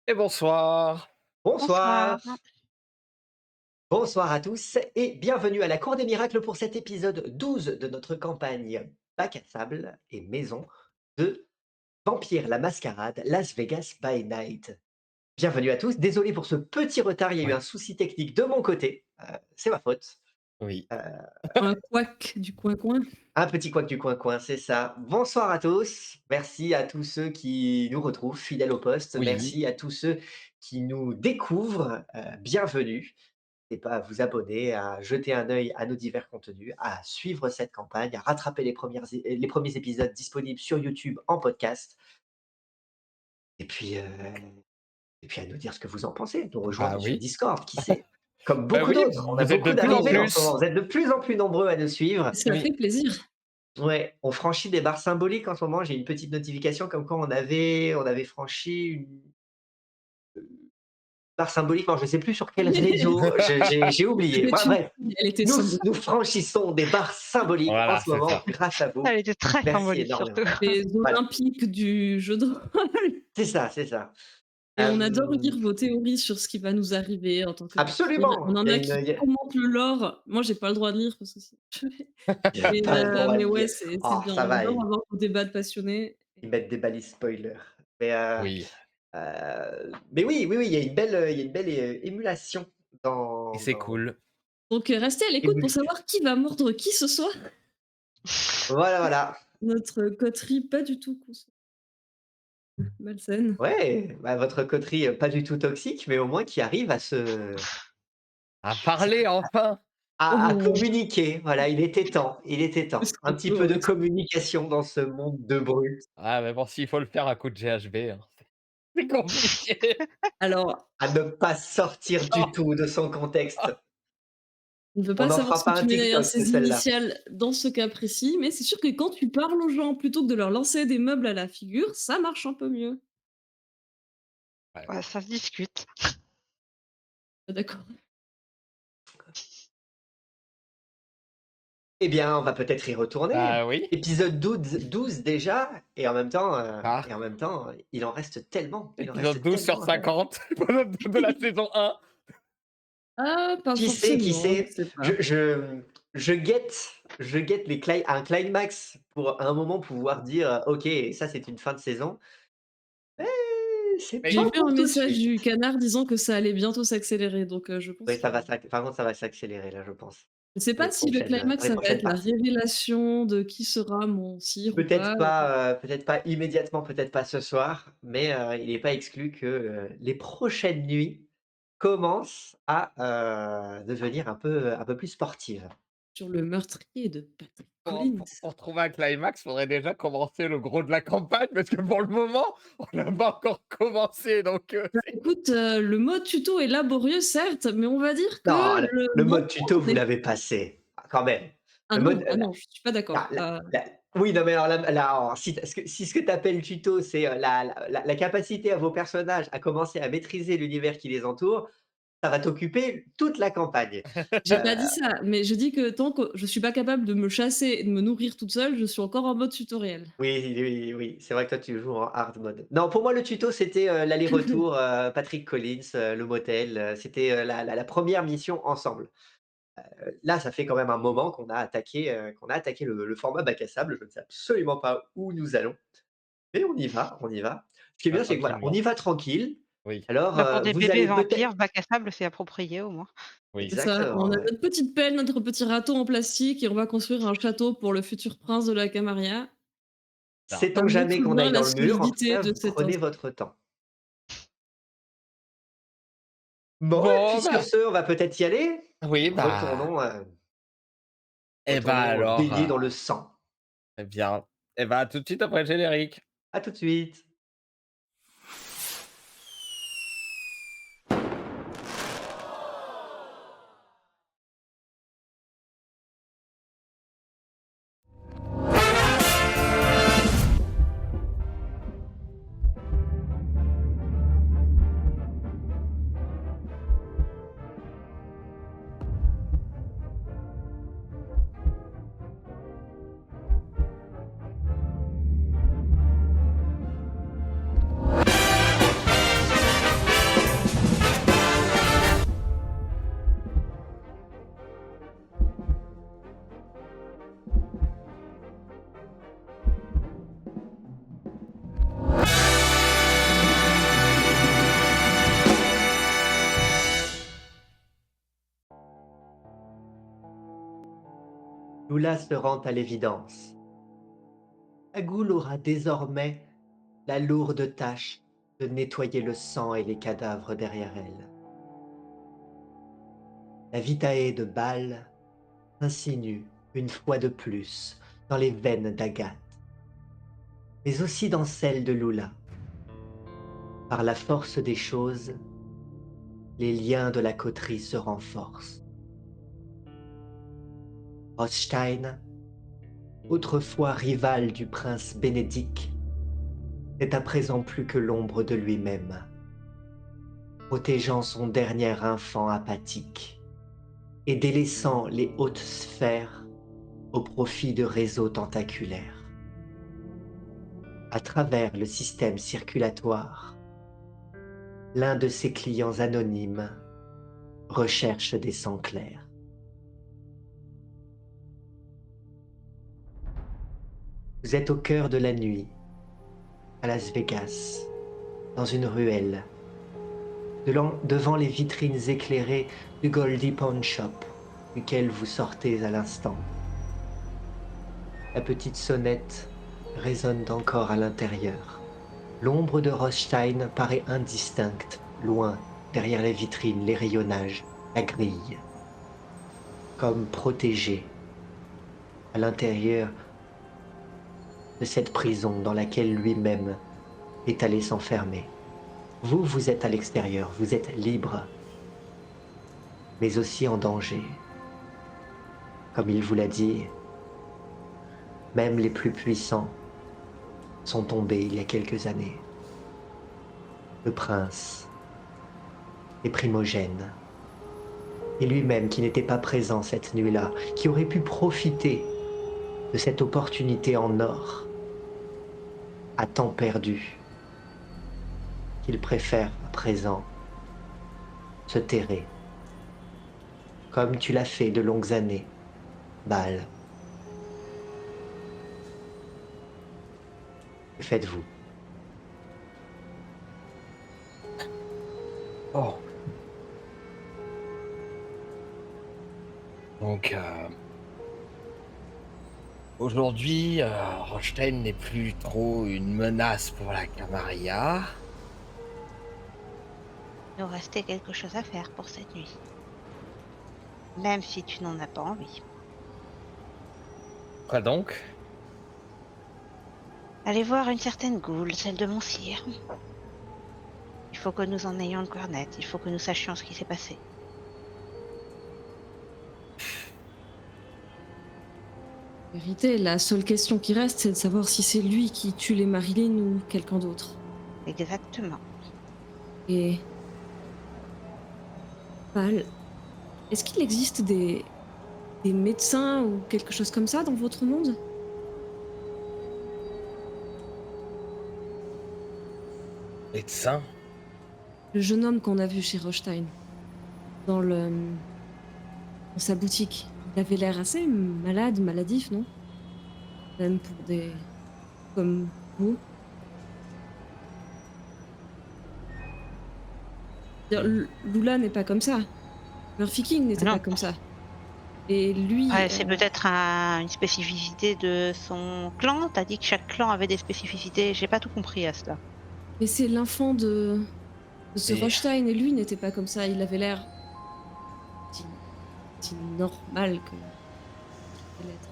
Et bonsoir. Bonsoir, Bonsoir. bonsoir à tous et bienvenue à la Cour des Miracles pour cet épisode 12 de notre campagne Bac à sable et maison de Vampire la Mascarade Las Vegas by Night. Bienvenue à tous, désolé pour ce petit retard, il y a eu Ouais. un souci technique de mon côté, c'est ma faute. Oui. Heu, Un couac du coin-coin. un petit couac du coin-coin, c'est ça. Bonsoir à tous, merci à tous ceux qui nous retrouvent fidèles au poste, Oui. merci à tous ceux qui nous découvrent, bienvenue. N'hésitez pas à vous abonner, à jeter un œil à nos divers contenus, à suivre cette campagne, à rattraper les premiers épisodes disponibles sur YouTube en podcast et puis, heu et puis à nous dire ce que vous en pensez, nous Bah rejoindre sur oui. Discord, qui sait? Comme Bah beaucoup oui, d'autres, on a vous êtes de beaucoup plus en d'arrivées en ce plus. moment. Vous êtes de plus en plus nombreux à nous suivre. Ça Oui. fait plaisir. Ouais, on franchit des barres symboliques en ce moment. J'ai une petite notification comme quoi on avait franchi une barre symbolique. Alors je ne sais plus sur quel réseau, j'ai oublié. C'était Bah, une bref. elle était Nous symbolique. nous franchissons des barres symboliques en Voilà, ce c'est moment ça. grâce à vous. Ah, Merci elle était très Merci symbolique énormément. surtout. Voilà. Les Voilà, olympiques du jeu de rôle c'est ça, c'est ça. et on adore Hem, lire vos théories sur ce qui va nous arriver en tant que vampire. On absolument, en il y a a une qui il y a commentent le lore. Moi, j'ai pas le droit de lire parce que c'est il y a pas le droit mais de ouais, lire. c'est Oh bien. ça On va, adore avoir vos débats de passionnés. ils mettent des balises spoilers. Mais, Oui. mais oui, oui, oui, il y a une belle, émulation Et dans c'est cool. Donc restez à l'écoute pour émulsion. savoir qui va mordre qui ce soir. Voilà, voilà. Notre coterie pas du tout malsaine. Ouais, bah, votre coterie, pas du tout toxique, mais au moins qui arrive À parler enfin! à Oh, communiquer. Voilà, il était temps, il était le temps. Un petit peu scapegoat. de communication dans ce monde de brutes. Ah mais bon, s'il faut le faire à coup de GHB, hein, c'est compliqué. Alors, À ne pas sortir du tout de son contexte. on ne veut On pas n'en savoir fera ce que pas un tu mets derrière TikTok de ces celle-là. initiales dans ce cas précis, mais c'est sûr que quand tu parles aux gens plutôt que de leur lancer des meubles à la figure, ça marche un peu mieux. Ouais. Ouais, ça se discute. D'accord. Eh bien, on va peut-être y retourner. Bah oui. Épisode 12 déjà Ah, et en même temps, il en épisode reste 12 sur tellement à faire. 50 de la saison 1. Ah, pas Qui sait, qui forcément, je sait? sais Je pas. je je guette un climax pour à un moment pouvoir dire: «OK, ça c'est une fin de saison». Mais c'est Mais J'ai pas vu un pour tout de message suite. du canard disant que ça allait bientôt s'accélérer, donc je pense Oui, que par contre, ça va s'accélérer là, je pense. je sais pas si le Dans climax, les ça va prochaines être la parties. révélation de qui sera mon sire ou pas. Peut-être pas immédiatement, peut-être pas ce soir, mais il n'est pas exclu que, les prochaines nuits commencent à, devenir un peu plus sportives. Sur le meurtrier de Patrick pour Collins. pour pour trouver un climax, faudrait déjà commencer le gros de la campagne parce que pour le moment, on n'a pas encore commencé donc c'est Écoute, le mode tuto est laborieux certes, mais on va dire que Non, le le mode tuto, montage vous n'est l'avez passé, quand même. ah Le mode, non, ah non, je suis pas d'accord. la oui, non, mais alors si ce que tu appelles tuto, c'est, la capacité à vos personnages à commencer à maîtriser l'univers qui les entoure, ça va t'occuper toute la campagne. J'ai pas dit ça, mais je dis que tant que je suis pas capable de me chasser et de me nourrir toute seule, je suis encore en mode tutoriel. Oui, oui, oui, c'est vrai que toi, tu joues en hard mode. Non, pour moi, le tuto, c'était, l'aller-retour, Patrick Collins, le motel, c'était, la 1re mission ensemble. Là, ça fait quand même un moment qu'on a attaqué le format bac à sable. Je ne sais absolument pas où nous allons, mais on y va, on y va. Ce qui est bah, bien, c'est que voilà, on tranquillement. y va tranquille. Oui, Alors, Bah, pour des vous bébés allez peut-être vampires, bac à sable, c'est approprié au moins. oui. C'est ça, on exactement, a ouais. notre petite pelle, notre petit râteau en plastique et on va construire un château pour le futur prince de la Camarilla. Ça. Ça Sait-on jamais montre qu'on bien aille la dans le mur? En tout solidité cas, de vous cet prenez instant. votre temps. Bon et puis Bon, sur bah, ce, on va peut-être y aller? oui, bah, Retournons, et bah, alors, baigner dans le sang. eh bien, et bah, à tout de suite après le générique. À tout de suite. Lula se rend à l'évidence. Agoul aura désormais la lourde tâche de nettoyer le sang et les cadavres derrière elle. La vitae de Baal s'insinue une fois de plus dans les veines d'Agathe, mais aussi dans celles de Lula. Par la force des choses, les liens de la coterie se renforcent. Rothstein, autrefois rival du prince Bénédicte, n'est à présent plus que l'ombre de lui-même, protégeant son dernier enfant apathique et délaissant les hautes sphères au profit de réseaux tentaculaires. À travers le système circulatoire, l'un de ses clients anonymes recherche des sangs clairs. Vous êtes au cœur de la nuit, à Las Vegas, dans une ruelle, devant les vitrines éclairées du Goldie Pawn Shop, duquel vous sortez à l'instant. La petite sonnette résonne encore à l'intérieur. L'ombre de Rothstein paraît indistincte, loin, derrière les vitrines, les rayonnages, la grille. Comme protégée, à l'intérieur de cette prison dans laquelle lui-même est allé s'enfermer. Vous, vous êtes à l'extérieur, vous êtes libre, mais aussi en danger. Comme il vous l'a dit, même les plus puissants sont tombés il y a quelques années. Le prince, les primogènes, et lui-même qui n'était pas présent cette nuit-là, qui aurait pu profiter de cette opportunité en or, à temps perdu, qu'il préfère à présent se terrer, comme tu l'as fait de longues années, Baal. Que faites-vous? Oh. Donc, aujourd'hui, Rothstein n'est plus trop une menace pour la Camarilla. Il nous restait quelque chose à faire pour cette nuit. Même si tu n'en as pas envie. Quoi donc? Allez voir une certaine goule, celle de mon sire. Il faut que nous en ayons le cœur net. Il faut que nous sachions ce qui s'est passé. En vérité, la seule question qui reste, c'est de savoir si c'est lui qui tue les Marilyn ou quelqu'un d'autre. Exactement. Et... Pal, est-ce qu'il existe des médecins ou quelque chose comme ça dans votre monde? Médecin? Le jeune homme qu'on a vu chez Rothstein, dans sa boutique, il avait l'air assez malade, maladif, non? Même pour des... comme vous. Lula n'est pas comme ça. Murphy King n'était Non. pas comme ça. Et lui... C'est peut-être une spécificité de son clan. T'as dit que chaque clan avait des spécificités. J'ai pas tout compris à cela. Mais c'est l'enfant de ce Et- Rothstein, et lui n'était pas comme ça. Il avait l'air... si normal que... l'être.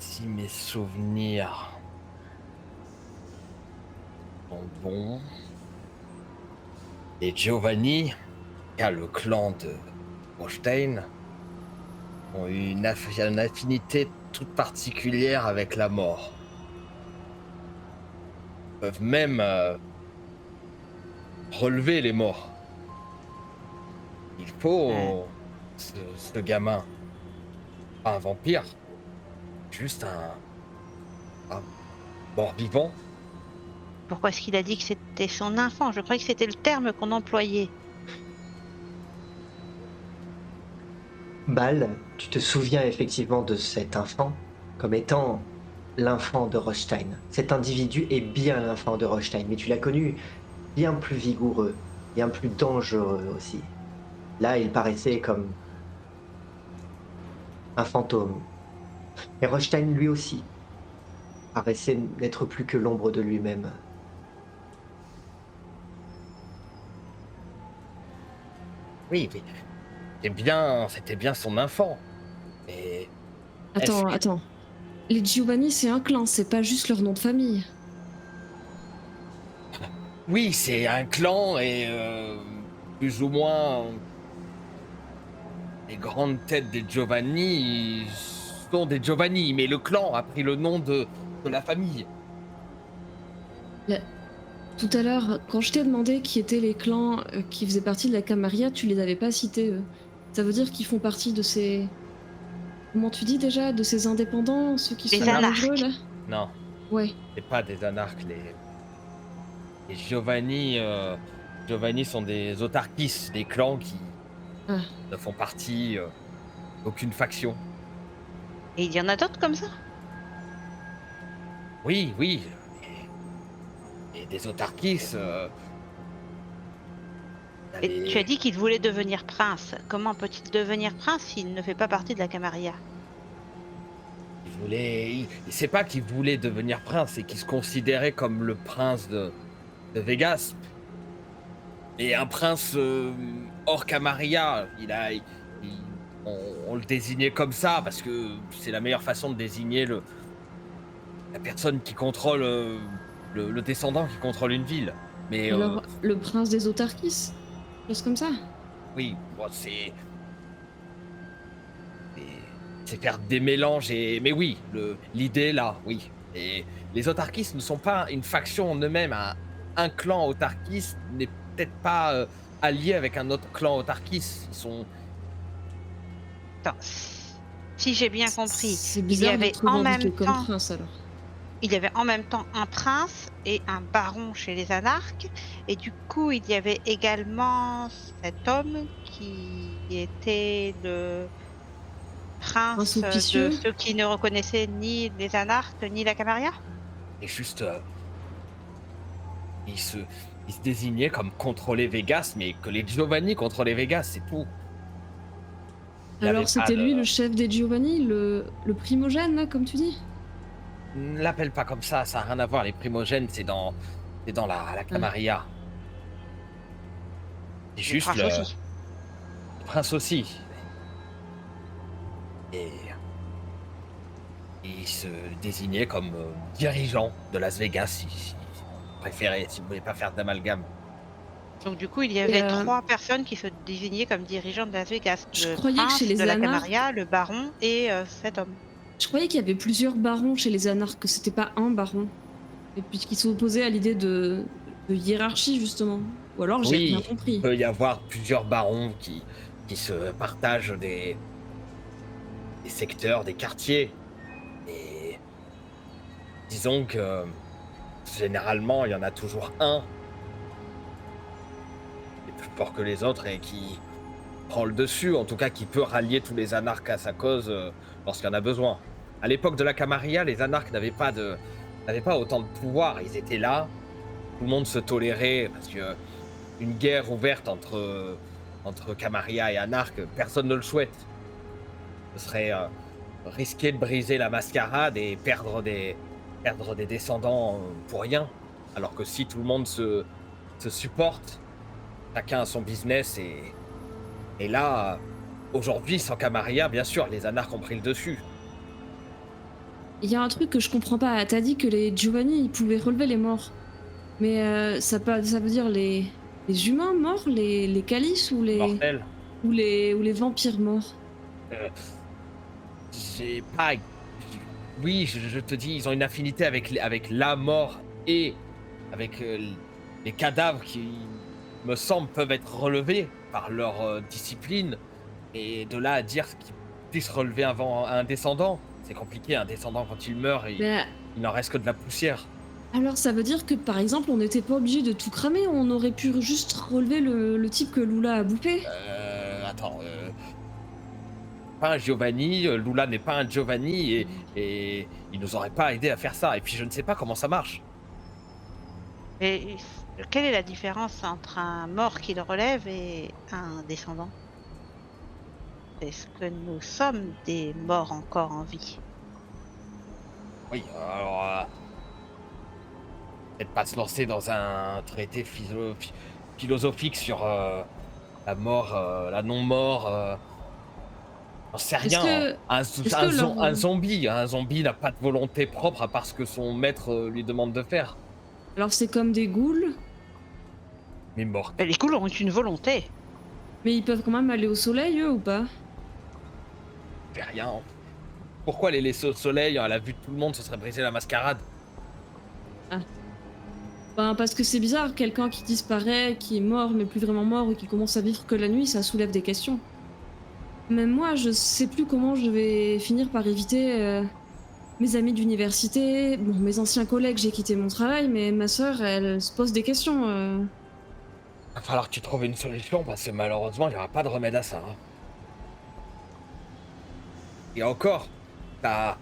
Si mes souvenirs sont bons, et Giovanni, car le clan de Rothstein, ont eu une affinité toute particulière avec la mort. Ils peuvent même relever les morts. Il faut ce gamin, pas un vampire, juste un mort-vivant. Pourquoi est-ce qu'il a dit que c'était son enfant? Je croyais que c'était le terme qu'on employait. Baal, tu te souviens effectivement de cet enfant comme étant l'enfant de Rothstein. Cet individu est bien l'enfant de Rothstein, mais tu l'as connu bien plus vigoureux, bien plus dangereux aussi. Là, il paraissait comme un fantôme. Et Rothstein, lui aussi, paraissait n'être plus que l'ombre de lui-même. Oui, mais c'était bien son enfant. Mais est-ce Attends, que... attends. Les Giovanni, c'est un clan, c'est pas juste leur nom de famille. Oui, c'est un clan et plus ou moins les grandes têtes des Giovanni sont des Giovanni, mais le clan a pris le nom de la famille. La- Tout à l'heure, quand je t'ai demandé qui étaient les clans qui faisaient partie de la Camarilla, tu les avais pas cités, eux. Ça veut dire qu'ils font partie de ces... Comment tu dis déjà? De ces indépendants, ceux qui Les sont nombreux, anarques. là? Non, Ouais. c'est pas des anarques. Les Giovanni, Giovanni sont des autarkis, des clans qui Ah. ne font partie d'aucune faction. Et il y en a d'autres comme ça? Oui, oui, et des autarkis. Il y a Et tu as les- dit qu'il voulait devenir prince. Comment peut-il devenir prince s'il ne fait pas partie de la Camarilla? C'est pas qu'il voulait devenir prince, c'est qu'il se considérait comme le prince de Vegas. Et un prince hors Camarilla, on le désignait comme ça parce que c'est la meilleure façon de désigner la personne qui contrôle le descendant qui contrôle une ville. Mais Alors, le prince des autarkis? Chose comme ça? oui, bon, c'est c'est faire des mélanges mais oui, l'idée là, oui. Et les autarkistes ne sont pas une faction en eux-mêmes. Un clan autarkiste n'est peut-être pas allié avec un autre clan autarkiste. Ils sont Attends, si j'ai bien compris, C'est il y bizarre avait d'être en revendiqué même comme temps, prince, alors. il y avait en même temps un prince et un baron chez les anarques, et du coup, il y avait également cet homme qui était le Prince prince de officieux? ceux qui ne reconnaissaient ni les anarques ni la Camarilla? et juste ils se ils se désignaient comme contrôler Vegas, mais que les Giovanni contrôlaient Vegas, c'est tout. Il n'y avait Alors, pas c'était de lui le chef des Giovanni, le primogène, là, comme tu dis? ne l'appelle pas comme ça a rien à voir. Les primogènes, c'est dans la Ah. Camarilla. C'est Le juste prince le aussi. prince aussi. Et il se désignait comme dirigeant de Las Vegas, si vous préférez, si vous voulez pas faire d'amalgame. Donc du coup, il y Et, avait 3 personnes qui se désignaient comme dirigeants de Las Vegas. je Le croyais que chez prince de les la anarques, Camarilla, le baron et cet homme. je croyais qu'il y avait plusieurs barons chez les anarques, que c'était pas un baron. Et puis qu'ils s'opposaient à l'idée de hiérarchie, justement. Ou alors j'ai rien Oui, il compris. peut y avoir plusieurs barons qui se partagent des secteurs, des quartiers. Et disons que généralement, il y en a toujours un qui est plus fort que les autres et qui prend le dessus, en tout cas qui peut rallier tous les anarques à sa cause lorsqu'il y en a besoin. À l'époque de la Camarilla, les anarques n'avaient pas autant de pouvoir. Ils étaient là, tout le monde se tolérait parce que une guerre ouverte entre Camarilla et anarques, personne ne le souhaite. Ce serait risquer de briser la mascarade et perdre des descendants pour rien. Alors que si tout le monde se supporte, chacun a son business et là, aujourd'hui, sans Camarilla, bien sûr, les anarques ont pris le dessus. Il y a un truc que je comprends pas. T'as dit que les Giovanni, ils pouvaient relever les morts. Mais ça veut dire les humains morts, les calices Mortel. ou les vampires morts? Euh, j'ai pas. Oui, je te dis, ils ont une affinité avec la mort et avec les cadavres qui, me semble, peuvent être relevés par leur discipline. Et de là à dire qu'ils puissent relever un descendant, c'est compliqué. Un descendant, quand il meurt, Mais il n'en reste que de la poussière. alors ça veut dire que par exemple, on n'était pas obligé de tout cramer, on aurait pu juste relever le type que Lula a bouffé. Attends. Pas un Giovanni, Lula n'est pas un Giovanni et il nous aurait pas aidé à faire ça. Et puis je ne sais pas comment ça marche. Et quelle est la différence entre un mort qui le relève et un descendant? est-ce que nous sommes des morts encore en vie? Oui, alors peut-être pas se lancer dans un traité philosophique sur la mort, la non-mort. J'en sais Est-ce rien, hein. que, est-ce que leur, Un zombie n'a pas de volonté propre à part ce que son maître lui demande de faire. alors c'est comme des ghouls, Mais mort, Les ghouls ont une volonté. mais ils peuvent quand même aller au soleil, eux, ou pas? fait rien. Pourquoi les laisser au soleil à la vue de tout le monde, ce serait briser la mascarade? Ben, parce que c'est bizarre, quelqu'un qui disparaît, qui est mort, mais plus vraiment mort, ou qui commence à vivre que la nuit, ça soulève des questions. Même moi, je sais plus comment je vais finir par éviter mes amis d'université, bon, mes anciens collègues, j'ai quitté mon travail, mais ma sœur, elle se pose des questions. Va falloir que tu trouves une solution parce que malheureusement, il n'y aura pas de remède à ça, hein. Et encore, t'as.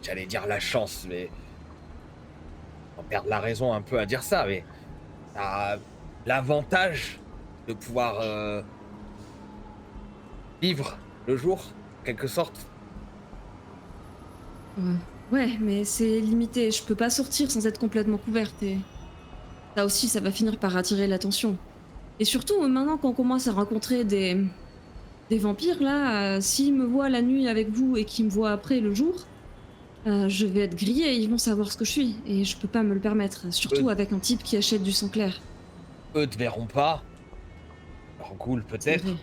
J'allais dire la chance, mais. On perd la raison un peu à dire ça, mais. T'as l'avantage de pouvoir vivre le jour, en quelque sorte. Ouais, mais c'est limité, je peux pas sortir sans être complètement couverte, et ça aussi, ça va finir par attirer l'attention. Et surtout, maintenant qu'on commence à rencontrer des vampires, là, s'ils me voient la nuit avec vous et qu'ils me voient après le jour, je vais être grillée, ils vont savoir ce que je suis, et je peux pas me le permettre, surtout avec un type qui achète du sang clair. Eux te verront pas. Leur ghoul C'est peut-être. vrai.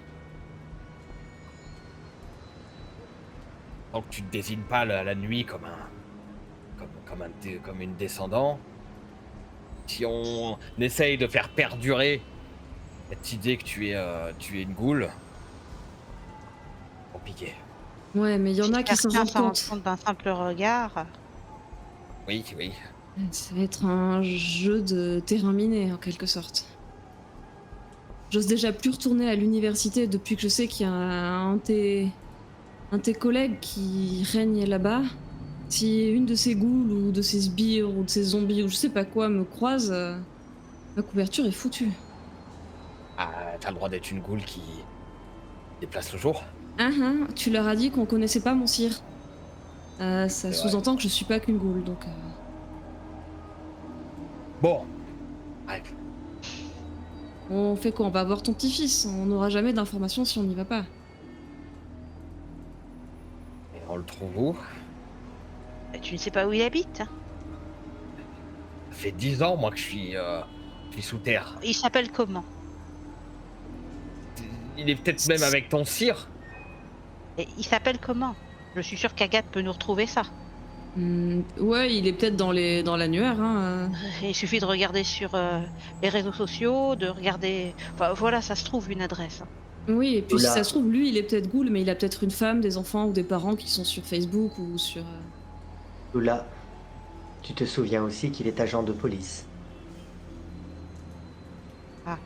Tant que tu te désignes pas la nuit comme comme une descendant. Si on essaye de faire perdurer cette idée que tu es une ghoul, compliqué. Ouais, mais il y en a qui s'en Certains rendent s'en rendent compte. compte d'un simple regard. Oui, oui. Ça va être un jeu de terrain miné, en quelque sorte. J'ose déjà plus retourner à l'université depuis que je sais qu'il y a un de tes collègues qui règne là-bas. Si une de ces ghouls ou de ces sbires ou de ces zombies ou je sais pas quoi me croise, ma couverture est foutue. Ah, t'as le droit d'être une ghoul qui déplace le jour. Tu leur as dit qu'on connaissait pas mon cire. Ça C'est vrai. sous-entend que je suis pas qu'une ghoul, donc... Bon. Bref. On fait quoi? On va voir ton petit-fils, on n'aura jamais d'informations si on n'y va pas. Et on le trouve où? Tu ne sais pas où il habite? Ça fait 10 ans, moi, que je suis sous terre. Il s'appelle comment? Il est peut-être même avec ton cire. Et il s'appelle comment? Je suis sûre qu'Agathe peut nous retrouver ça. Ouais, il est peut-être dans l'annuaire, hein. Il suffit de regarder sur les réseaux sociaux, de regarder... Enfin, voilà, ça se trouve une adresse. Oui, et puis Oula. si ça se trouve, lui, il est peut-être ghoul, mais il a peut-être une femme, des enfants ou des parents qui sont sur Facebook ou sur... Lula, tu te souviens aussi qu'il est agent de police. Ah.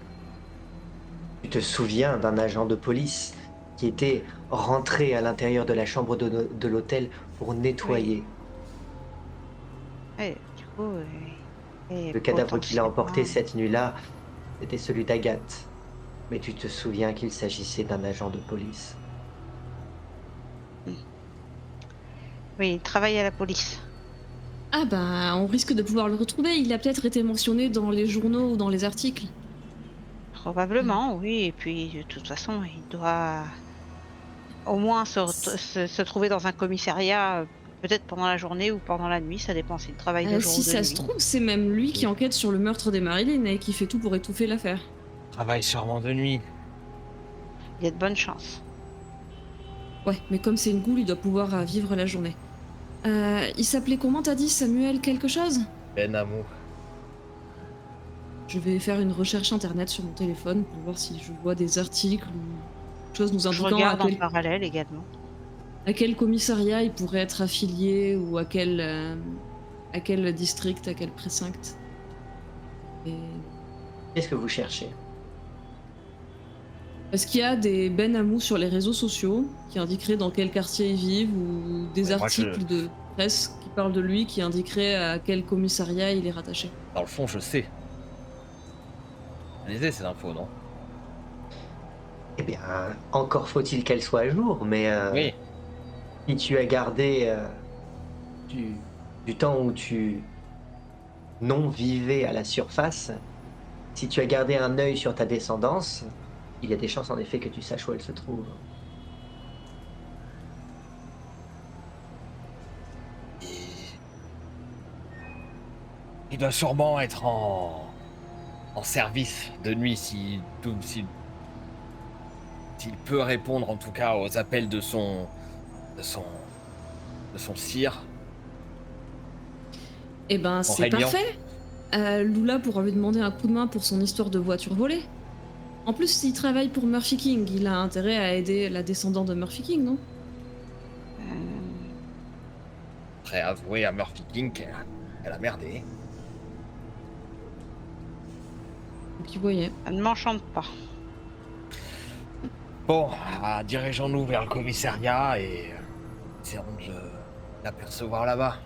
Tu te souviens d'un agent de police qui était rentré à l'intérieur de la chambre de l'hôtel pour nettoyer. Et, du coup... et Le cadavre qu'il a emporté potentiellement- cette nuit-là, c'était celui d'Agathe. Mais tu te souviens qu'il s'agissait d'un agent de police. Oui, il travaille à la police. Ah bah, on risque de pouvoir le retrouver, il a peut-être été mentionné dans les journaux ou dans les articles. Probablement, oui. Et puis, de toute façon, il doit au moins se trouver dans un commissariat, peut-être pendant la journée ou pendant la nuit. Ça dépend s'il travaille de jour Si ou de ça nuit. se trouve, c'est même lui qui enquête sur le meurtre des Marilyn et qui fait tout pour étouffer l'affaire. Travaille sûrement de nuit. Il y a de bonnes chances. Ouais, mais comme c'est une ghoul, il doit pouvoir vivre la journée. Il s'appelait comment, t'as dit? Samuel quelque chose? Ben Amou. Je vais faire une recherche internet sur mon téléphone pour voir si je vois des articles ou choses nous Je indiquant regarde en parallèle également. à quel commissariat il pourrait être affilié ou à quel district, à quel précinct. Et... Qu'est-ce que vous cherchez? Est-ce qu'il y a des Ben Amou sur les réseaux sociaux qui indiqueraient dans quel quartier ils vivent ou des Ouais, moi, articles de presse qui parlent de lui qui indiqueraient à quel commissariat il est rattaché? Dans le fond, je sais. Lisez ces infos, non? Eh bien, encore faut-il qu'elle soit à jour, mais Oui, si tu as gardé du, du temps où tu non vivais à la surface, si tu as gardé un œil sur ta descendance, il y a des chances en effet que tu saches où elle se trouve. il, il doit sûrement être en service de nuit s'il peut répondre en tout cas aux appels de son, de son sire, Eh ben, son c'est régnant. parfait. Lula pourra lui demander un coup de main pour son histoire de voiture volée. En plus, s'il travaille pour Murphy King, il a intérêt à aider la descendante de Murphy King, non? Euh, Prêt à avouer à Murphy King qu'elle a merdé. Donc, il voyait. ça ne m'enchante pas. Bon, dirigeons-nous vers le commissariat et essayons de l'apercevoir là-bas.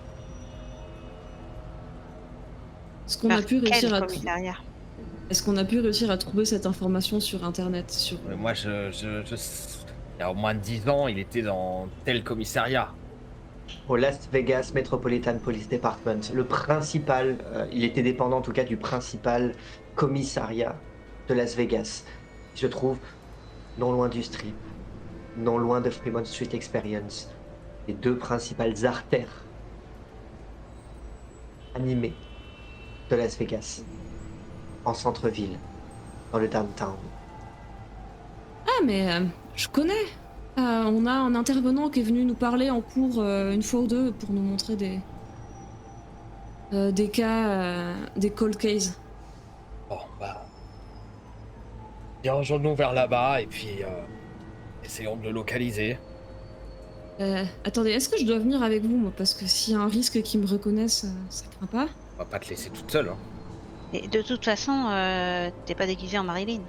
Est-ce qu'on a Vers pu réussir quel à commissariat? Est-ce qu'on a pu réussir à trouver cette information sur internet sur Moi, il y a au moins 10 ans, il était dans tel commissariat. Au Las Vegas Metropolitan Police Department, le principal, il était dépendant en tout cas du principal commissariat de Las Vegas, qui se trouve non loin du Strip, non loin de Fremont Street Experience, les deux principales artères animées de Las Vegas, en centre-ville, dans le downtown. Ah, mais je connais. On a un intervenant qui est venu nous parler en cours une fois ou deux pour nous montrer des cas, des cold cases. Bon, bah, dirigeons-nous vers là-bas et puis essayons de le localiser. Attendez, est-ce que je dois venir avec vous, moi? Parce que s'il y a un risque qu'ils me reconnaissent, ça craint pas. On va pas te laisser toute seule, hein. Et de toute façon, t'es pas déguisé en Marilyn.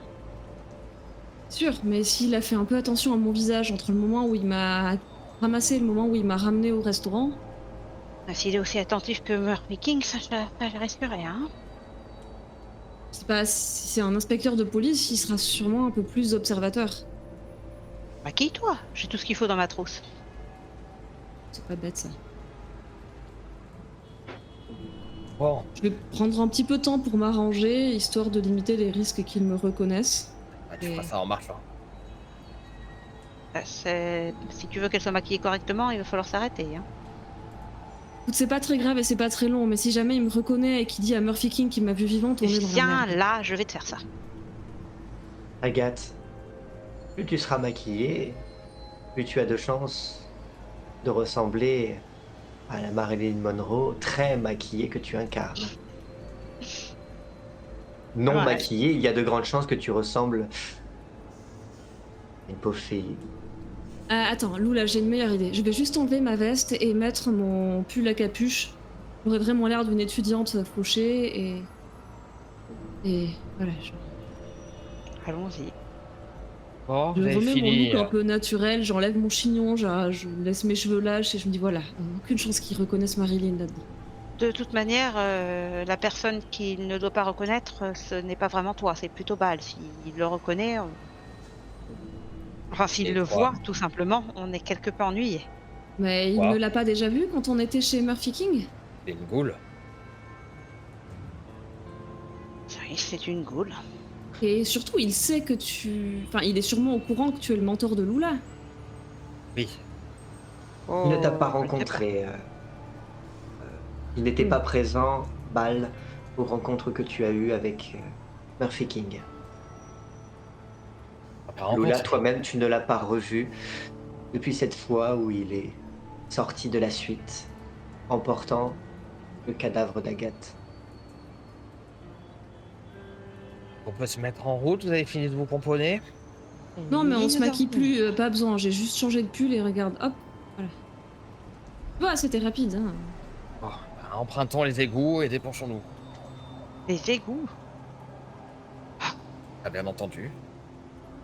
Sûr, mais s'il a fait un peu attention à mon visage entre le moment où il m'a ramassé et le moment où il m'a ramené au restaurant, S'il est aussi attentif que Murphy King, ça je risque rien. Hein. c'est pas si c'est un inspecteur de police, il sera sûrement un peu plus observateur. Maquille-toi, j'ai tout ce qu'il faut dans ma trousse. C'est pas bête ça. Bon, Je vais prendre un petit peu de temps pour m'arranger, histoire de limiter les risques qu'ils me reconnaissent. bah, tu Et- feras ça en marchant. Si tu veux qu'elle soit maquillée correctement, il va falloir s'arrêter. Hein. Écoute, c'est pas très grave et c'est pas très long, mais si jamais il me reconnaît et qu'il dit à Murphy King qu'il m'a vu vivante, on est dans la Viens merde. là, je vais te faire ça. Agathe, plus tu seras maquillée, plus tu as de chances de ressembler à la Marilyn Monroe très maquillée que tu incarnes. Non Ouais. maquillée, il y a de grandes chances que tu ressembles à une pauvre fille. Attends, Lou, là, j'ai une meilleure idée. Je vais juste enlever ma veste et mettre mon pull à capuche. J'aurais vraiment l'air d'une étudiante fauchée et... Et voilà, Allons-y. Bon, je vous avez remets mon fini. look un peu naturel, j'enlève mon chignon, je laisse mes cheveux lâches et je me dis voilà, aucune chance qu'ils reconnaissent Marilyn là-dedans. De toute manière, la personne qu'il ne doit pas reconnaître, ce n'est pas vraiment toi, c'est plutôt Bal. S'il le reconnaît, enfin s'il Et le toi voit, tout simplement, on est quelque peu ennuyé. Mais il Quoi ne l'a pas déjà vu quand on était chez Murphy King? C'est une goule. Oui, c'est une goule. Et surtout, il sait que tu... Enfin, il est sûrement au courant que tu es le mentor de Lula. Oui. Il ne t'a pas Oh, je sais rencontré. Il n'était pas présent, Bal, aux rencontres que tu as eues avec Murphy King. On va pas Lula, rencontrer. toi-même, tu ne l'as pas revu depuis cette fois où il est sorti de la suite, emportant le cadavre d'Agathe. On peut se mettre en route, vous avez fini de vous pomponner? Non, mais on se Nous maquille avons- plus, pas besoin. J'ai juste changé de pull et regarde, hop, voilà. Bah, c'était rapide, hein. Bon, bah, empruntons les égouts et dépensons-nous. Les égouts. T'as bien entendu.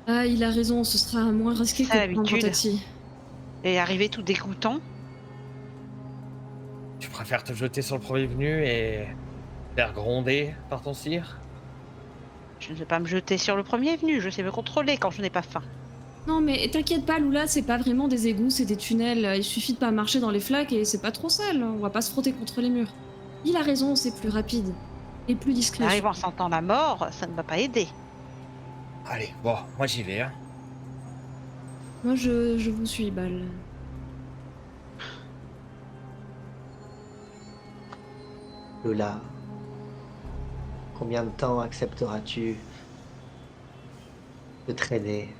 Ah, il a raison, ce sera moins risqué Ça, que de prendre un l'habitude. taxi. Et arrivé tout dégoûtant. Tu préfères te jeter sur le premier venu et faire gronder par ton sire? Je ne vais pas me jeter sur le premier venu, je sais me contrôler quand je n'ai pas faim. Non, mais t'inquiète pas, Lula, c'est pas vraiment des égouts, c'est des tunnels. Il suffit de pas marcher dans les flaques et c'est pas trop sale. On va pas se frotter contre les murs. Il a raison, c'est plus rapide. Et plus discret. Arrive en sentant la mort, ça ne va pas aider. Allez, bon, moi j'y vais. Hein. Moi, je vous suis, Bal. Lola, combien de temps accepteras-tu de traîner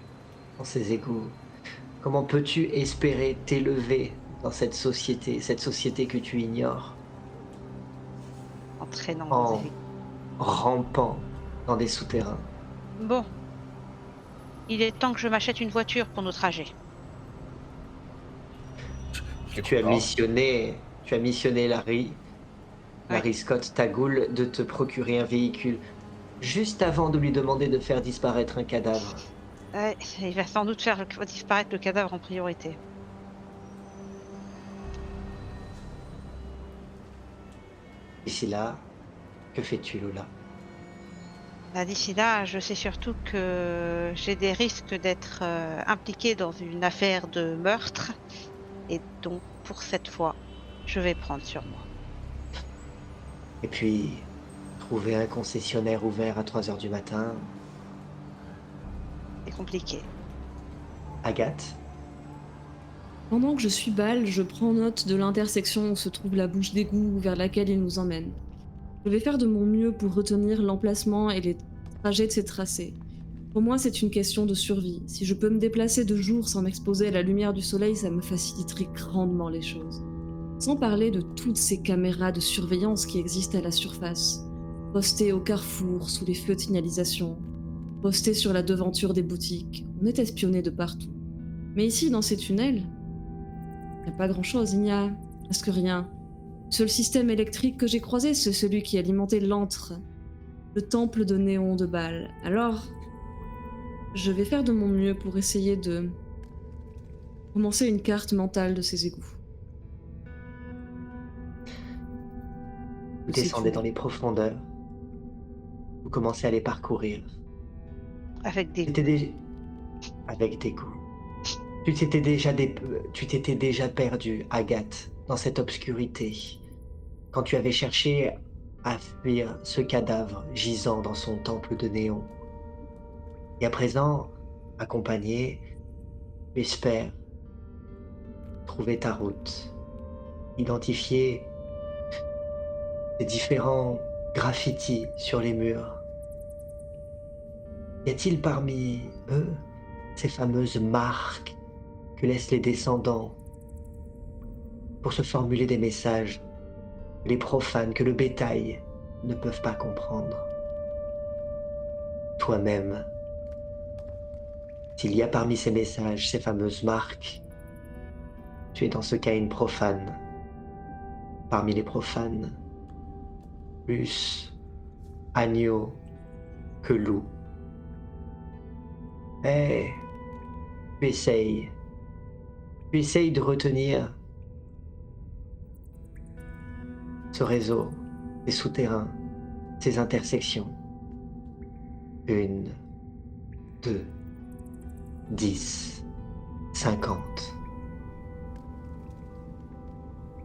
dans ces égouts? Comment peux-tu espérer t'élever dans cette société que tu ignores, En traînant en des égouts. rampant dans des souterrains? Bon. Il est temps que je m'achète une voiture pour nos trajets. Je Tu as l'écoute pas. missionné Larry Ouais. Scott Tagoul de te procurer un véhicule juste avant de lui demander de faire disparaître un cadavre. Ouais, il va sans doute faire disparaître le cadavre en priorité. D'ici là, que fais-tu, Lola? Bah, d'ici là, je sais surtout que j'ai des risques d'être impliquée dans une affaire de meurtre. Et donc, pour cette fois, je vais prendre sur moi. Et puis, trouver un concessionnaire ouvert à 3 heures du matin. C'est compliqué. Agathe? Pendant que je suis Bal, je prends note de l'intersection où se trouve la bouche d'égout vers laquelle il nous emmène. Je vais faire de mon mieux pour retenir l'emplacement et les trajets de ces tracés. Pour moi, c'est une question de survie. Si je peux me déplacer de jour sans m'exposer à la lumière du soleil, ça me faciliterait grandement les choses. Sans parler de toutes ces caméras de surveillance qui existent à la surface, postées au carrefour sous les feux de signalisation, postées sur la devanture des boutiques. On est espionné de partout. Mais ici, dans ces tunnels, il n'y a pas grand-chose, il n'y a presque rien. Le seul système électrique que j'ai croisé, c'est celui qui alimentait l'antre, le temple de néon de Bâle. Alors, je vais faire de mon mieux pour essayer de commencer une carte mentale de ces égouts. Vous descendez dans les profondeurs. Vous commencez à les parcourir. Avec des... C'était déjà... Avec des goûts. Tu t'étais déjà perdu, Agathe, dans cette obscurité, quand tu avais cherché à fuir ce cadavre gisant dans son temple de néon. Et à présent, accompagné, tu espères trouver ta route, identifier les différents graffitis sur les murs. Y a-t-il parmi eux ces fameuses marques que laissent les descendants pour se formuler des messages que les profanes, que le bétail ne peuvent pas comprendre? Toi-même, s'il y a parmi ces messages, ces fameuses marques, tu es dans ce cas une profane. Parmi les profanes, plus agneau que loup. Mais tu essayes de retenir ce réseau, ces souterrains, ces intersections. 1, 2, 10, 50.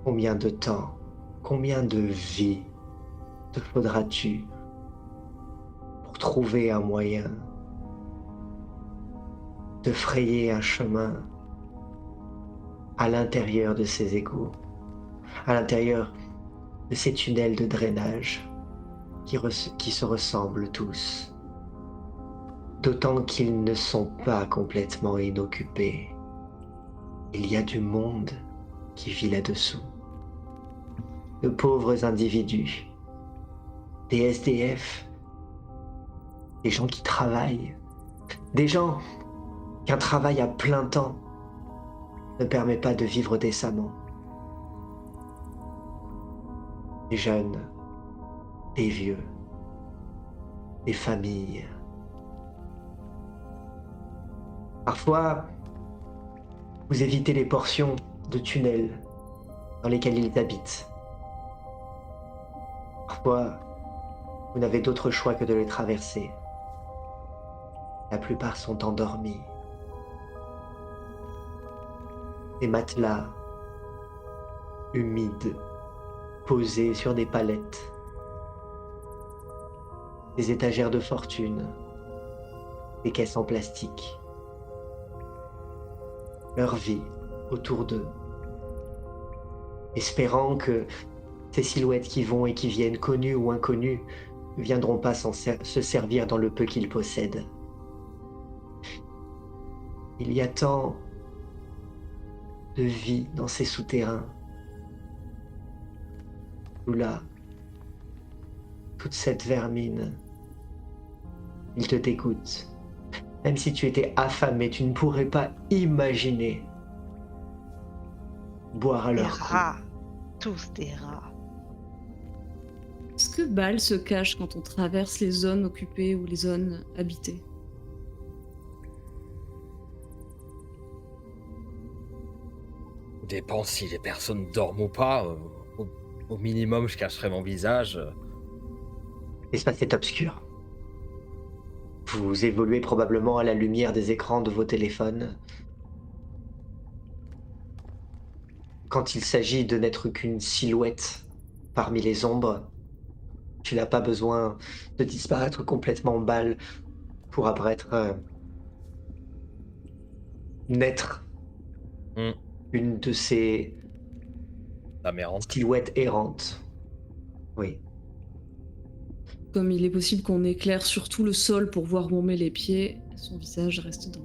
Combien de temps, combien de vies te faudra-tu pour trouver un moyen de frayer un chemin à l'intérieur de ces égouts, à l'intérieur de ces tunnels de drainage qui se ressemblent tous, d'autant qu'ils ne sont pas complètement inoccupés. Il y a du monde qui vit là-dessous, de pauvres individus, des SDF, des gens qui travaillent, des gens qu'un travail à plein temps ne permet pas de vivre décemment. Des jeunes, des vieux, des familles. Parfois, vous évitez les portions de tunnels dans lesquels ils habitent. Parfois, vous n'avez d'autre choix que de les traverser. La plupart sont endormis. Des matelas humides posés sur des palettes. Des étagères de fortune. Des caisses en plastique. Leur vie autour d'eux. Espérant que ces silhouettes qui vont et qui viennent, connues ou inconnues, ne viendront pas se servir dans le peu qu'ils possèdent. Il y a tant de vie dans ces souterrains. Où là, toute cette vermine, ils te t'écoutent. Même si tu étais affamé, tu ne pourrais pas imaginer boire à Des leur cou. rats. Tous des rats. Est-ce que Bâle se cache quand on traverse les zones occupées ou les zones habitées? Tout dépend si les personnes dorment ou pas. Au minimum, je cacherai mon visage. L'espace est obscur. Vous évoluez probablement à la lumière des écrans de vos téléphones. Quand il s'agit de n'être qu'une silhouette parmi les ombres, tu n'as pas besoin de disparaître complètement Bâle pour apparaître naître Hmm. une de ces La mérante. silhouettes errantes. Oui. Comme il est possible qu'on éclaire surtout le sol pour voir où on met les pieds, son visage reste dans...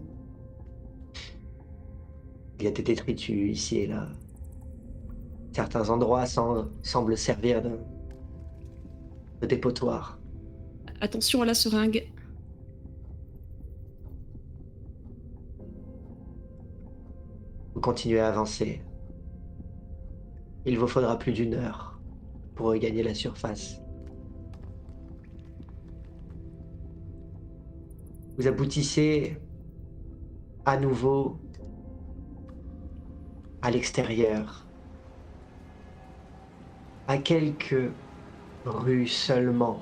Il y a des détritus ici et là. Certains endroits semblent servir de dépotoir. Attention à la seringue. Vous continuez à avancer. Il vous faudra plus d'1 heure pour regagner la surface. Vous aboutissez à nouveau à l'extérieur, à quelques rues seulement.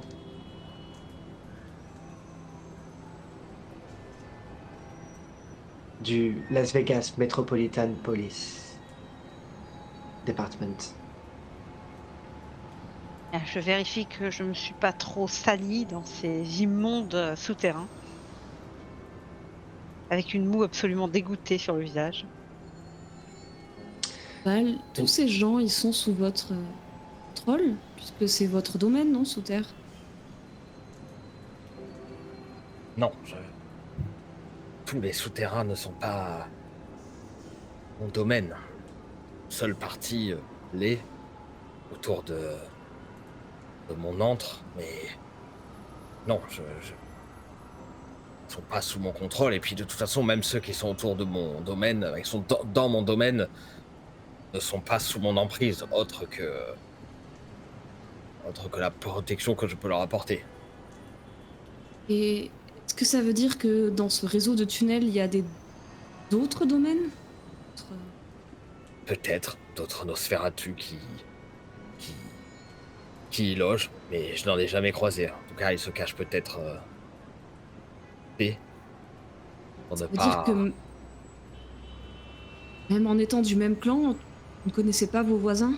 Du Las Vegas Metropolitan Police Department. Je vérifie que je me suis pas trop salie dans ces immondes souterrains. Avec une moue absolument dégoûtée sur le visage. Bâle, tous ces gens, ils sont sous votre contrôle, puisque c'est votre domaine, non, sous terre? Non, tous les souterrains ne sont pas mon domaine. Seule partie l'est autour de mon antre, mais non, ils sont pas sous mon contrôle. Et puis de toute façon, même ceux qui sont autour de mon domaine, qui sont dans mon domaine, ne sont pas sous mon emprise, autre que la protection que je peux leur apporter. Et est-ce que ça veut dire que dans ce réseau de tunnels, il y a d'autres domaines? Peut-être d'autres Nosferatu qui y logent, mais je n'en ai jamais croisé. En tout cas, ils se cachent peut-être pour ne Ça veut pas... dire que même en étant du même clan, vous ne connaissez pas vos voisins?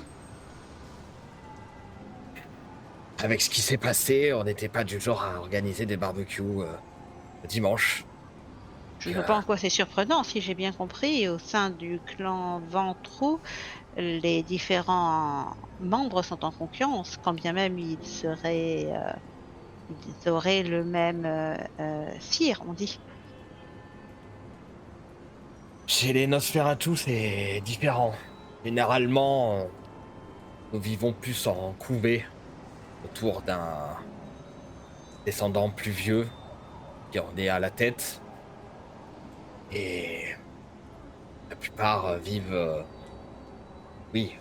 Avec ce qui s'est passé, on n'était pas du genre à organiser des barbecues le dimanche. Je ne vois pas en quoi c'est surprenant, si j'ai bien compris. Au sein du clan Ventrou, les différents membres sont en concurrence, quand bien même ils auraient le même sire, on dit. Chez les Nosferatu, c'est différent. Généralement, nous vivons plus en couvée, autour d'un descendant plus vieux qui en est à la tête. Et la plupart vivent, oui,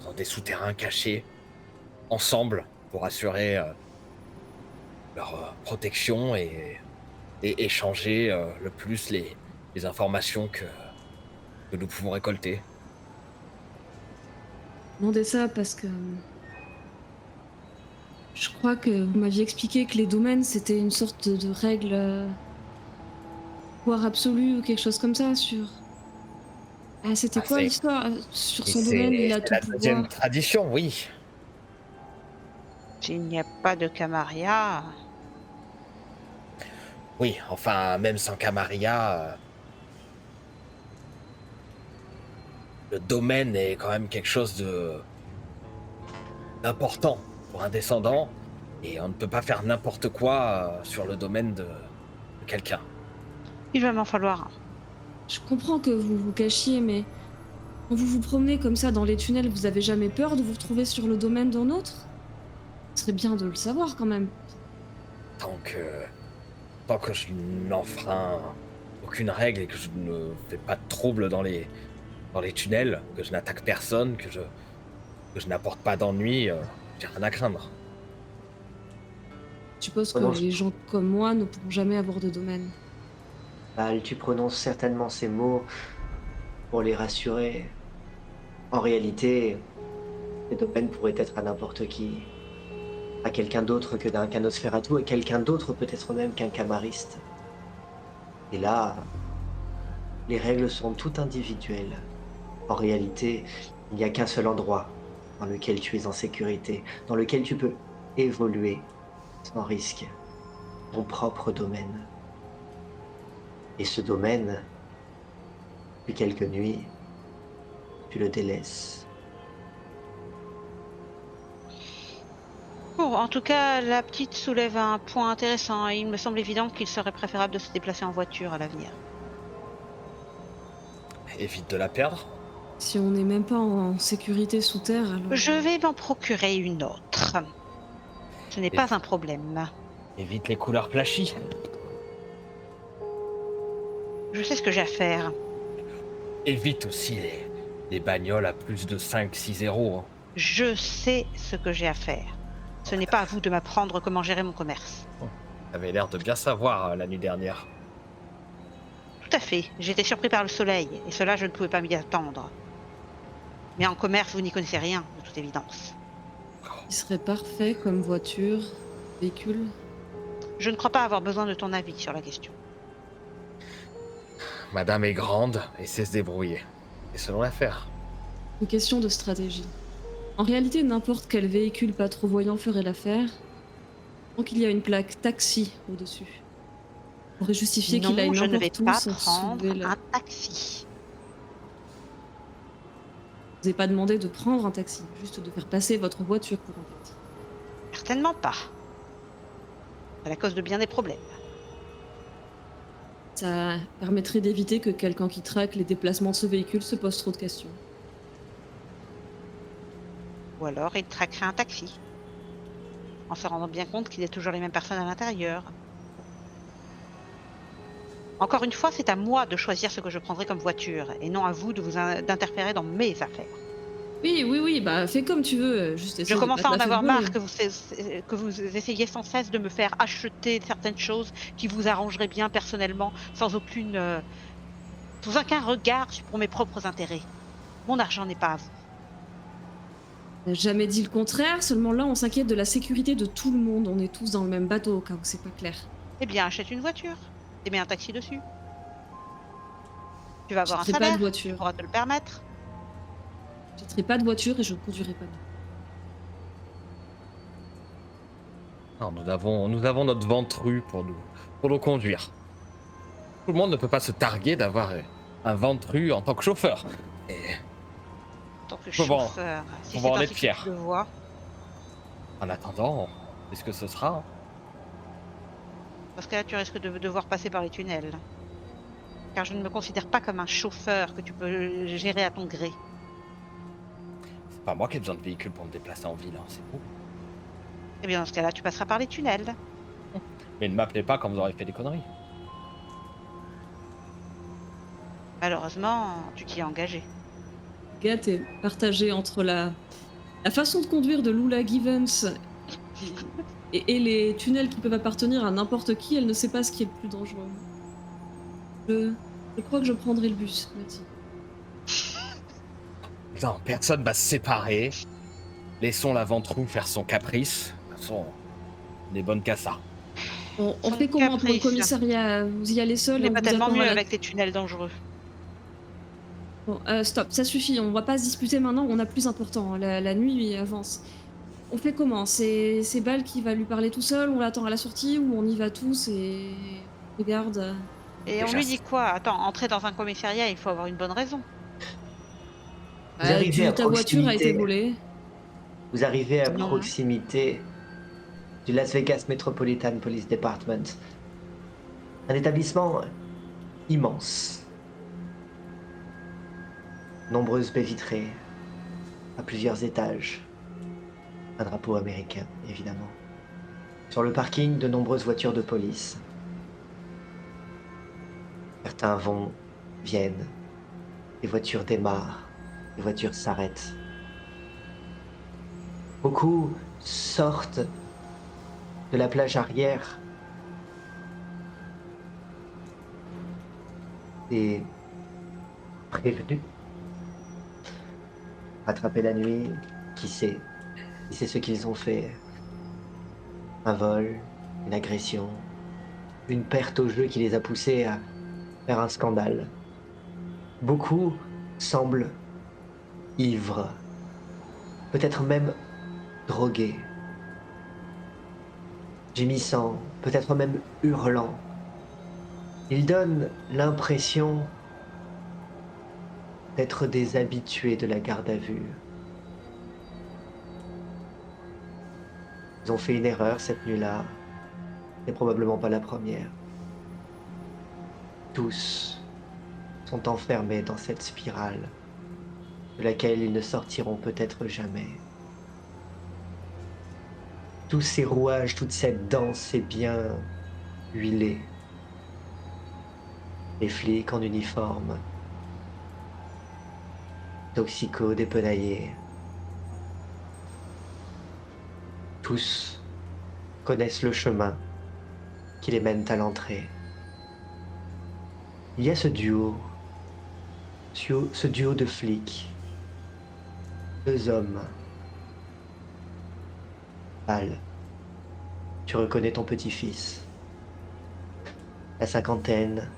dans des souterrains cachés, ensemble, pour assurer leur protection et échanger le plus les informations que nous pouvons récolter. Je demandais ça parce que je crois que vous m'aviez expliqué que les domaines c'était une sorte de règle pouvoir absolu ou quelque chose comme ça sur... Ah, c'était Ah, quoi c'est l'histoire? Sur et son domaine, il a c'est tout la deuxième pouvoir. tradition, oui. S'il n'y a pas de Camarilla, Oui, enfin, même sans Camarilla, le domaine est quand même quelque chose de d'important pour un descendant et on ne peut pas faire n'importe quoi, sur le domaine de quelqu'un. il va m'en falloir un. Je comprends que vous vous cachiez, mais quand vous vous promenez comme ça dans les tunnels, vous avez jamais peur de vous retrouver sur le domaine d'un autre? Ce serait bien de le savoir quand même. Tant que tant que je n'enfreins aucune règle et que je ne fais pas de trouble dans les tunnels, que je n'attaque personne, que je n'apporte pas d'ennui, j'ai rien à craindre. Je suppose que Prononce, les gens comme moi ne pourront jamais avoir de domaine. Val, tu prononces certainement ces mots pour les rassurer. En réalité, les domaines pourraient être à n'importe qui, à quelqu'un d'autre que d'un Canosferatu et quelqu'un d'autre peut-être même qu'un camariste. Et là, les règles sont toutes individuelles. En réalité, il n'y a qu'un seul endroit dans lequel tu es en sécurité, dans lequel tu peux évoluer sans risque, ton propre domaine. Et ce domaine, depuis quelques nuits, tu le délaisses. Bon, en tout cas, la petite soulève un point intéressant et il me semble évident qu'il serait préférable de se déplacer en voiture à l'avenir. Évite de la perdre. Si on n'est même pas en sécurité sous terre, alors... Je vais m'en procurer une autre. Ce n'est Évi- pas un problème. Évite les couleurs flashy. Je sais ce que j'ai à faire. Évite aussi les bagnoles à plus de 5-6 euros, hein. Je sais ce que j'ai à faire. Ce n'est pas à vous de m'apprendre comment gérer mon commerce. T'avais l'air de bien savoir, la nuit dernière. Tout à fait. J'ai été surpris par le soleil, et cela, je ne pouvais pas m'y attendre. Mais en commerce, vous n'y connaissez rien, de toute évidence. Il serait parfait comme voiture, véhicule. Je ne crois pas avoir besoin de ton avis sur la question. Madame est grande et sait se débrouiller. Et selon l'affaire. Une question de stratégie. En réalité, n'importe quel véhicule pas trop voyant ferait l'affaire, tant qu'il y a une plaque taxi au-dessus. On pourrait justifier qu'il aille Non, je ne vais n'importe où pas sans prendre soulever la... un taxi. Je vous ai pas demandé de prendre un taxi, juste de faire passer votre voiture pour un taxi. Certainement pas. À la cause de bien des problèmes. Ça permettrait d'éviter que quelqu'un qui traque les déplacements de ce véhicule se pose trop de questions. Ou alors, il traquerait un taxi. En se rendant bien compte qu'il y a toujours les mêmes personnes à l'intérieur. Encore une fois, c'est à moi de choisir ce que je prendrai comme voiture, et non à vous d'interférer dans mes affaires. Oui, bah fais comme tu veux, juste essaye Je de commence pas à te en la faire avoir voler. marre que vous essayez sans cesse de me faire acheter certaines choses qui vous arrangeraient bien personnellement, sans aucun regard pour mes propres intérêts. Mon argent n'est pas à vous. On n'a jamais dit le contraire, seulement là on s'inquiète de la sécurité de tout le monde, on est tous dans le même bateau au cas où c'est pas clair. Eh bien, achète une voiture et mets un taxi dessus. Tu vas avoir un J'achèterai pas salaire, de tu voiture. pourras te le permettre. J'achèterai pas de voiture et je ne conduirai pas. Non, nous avons notre ventru pour nous conduire. Tout le monde ne peut pas se targuer d'avoir un ventru en tant que chauffeur. Et En tant que Faut voir- chauffeur, si faut c'est voir les ainsi que pierres. tu le vois. en attendant, c'est ce que ce sera. Parce que là, tu risques de devoir passer par les tunnels. Car je ne me considère pas comme un chauffeur que tu peux gérer à ton gré. C'est pas moi qui ai besoin de véhicule pour me déplacer en ville, hein, c'est vous. Eh bien, dans ce cas-là, tu passeras par les tunnels. Mais ne m'appelez pas quand vous aurez fait des conneries. Malheureusement, tu t'y es engagé. Gat est partagé entre la façon de conduire de Lula Givens et les tunnels qui peuvent appartenir à n'importe qui, elle ne sait pas ce qui est le plus dangereux. Je crois que je prendrai le bus, merci. Non, personne va se séparer. Laissons la ventrue faire son caprice. De toute façon, on est bonne qu'à ça. On Son fait comment pour le caprice. commissariat? Vous y allez Ce seul, n'est on pas vous tellement attend mieux à la... avec les tunnels dangereux. Bon, stop, ça suffit, on va pas se disputer maintenant, on a plus important, la nuit avance. On fait comment? C'est Bal qui va lui parler tout seul, on l'attend à la sortie ou on y va tous et on regarde, Et on Déjà, lui dit quoi? Attends, entrer dans un commissariat, il faut avoir une bonne raison. Vous bah, arrivez à ta voiture a été proximité, volée. vous arrivez à Non. proximité du Las Vegas Metropolitan Police Department, un établissement immense, nombreuses baies vitrées, à plusieurs étages, un drapeau américain, évidemment. Sur le parking, de nombreuses voitures de police. Certains vont, viennent, les voitures démarrent, les voitures s'arrêtent. Beaucoup sortent de la plage arrière des prévenus. Rattraper la nuit, qui sait? Qui sait ce qu'ils ont fait? Un vol, une agression, une perte au jeu qui les a poussés à faire un scandale. Beaucoup semblent ivres, peut-être même drogués, gémissant, peut-être même hurlant. Ils donnent l'impression d'être des habitués de la garde à vue. Ils ont fait une erreur cette nuit-là. C'est probablement pas la première. Tous sont enfermés dans cette spirale de laquelle ils ne sortiront peut-être jamais. Tous ces rouages, toute cette danse est bien huilée. Les flics en uniforme, toxicos dépenaillés, tous connaissent le chemin qui les mène à l'entrée. Il y a ce duo de flics, deux hommes. Al, tu reconnais ton petit-fils. La cinquantaine,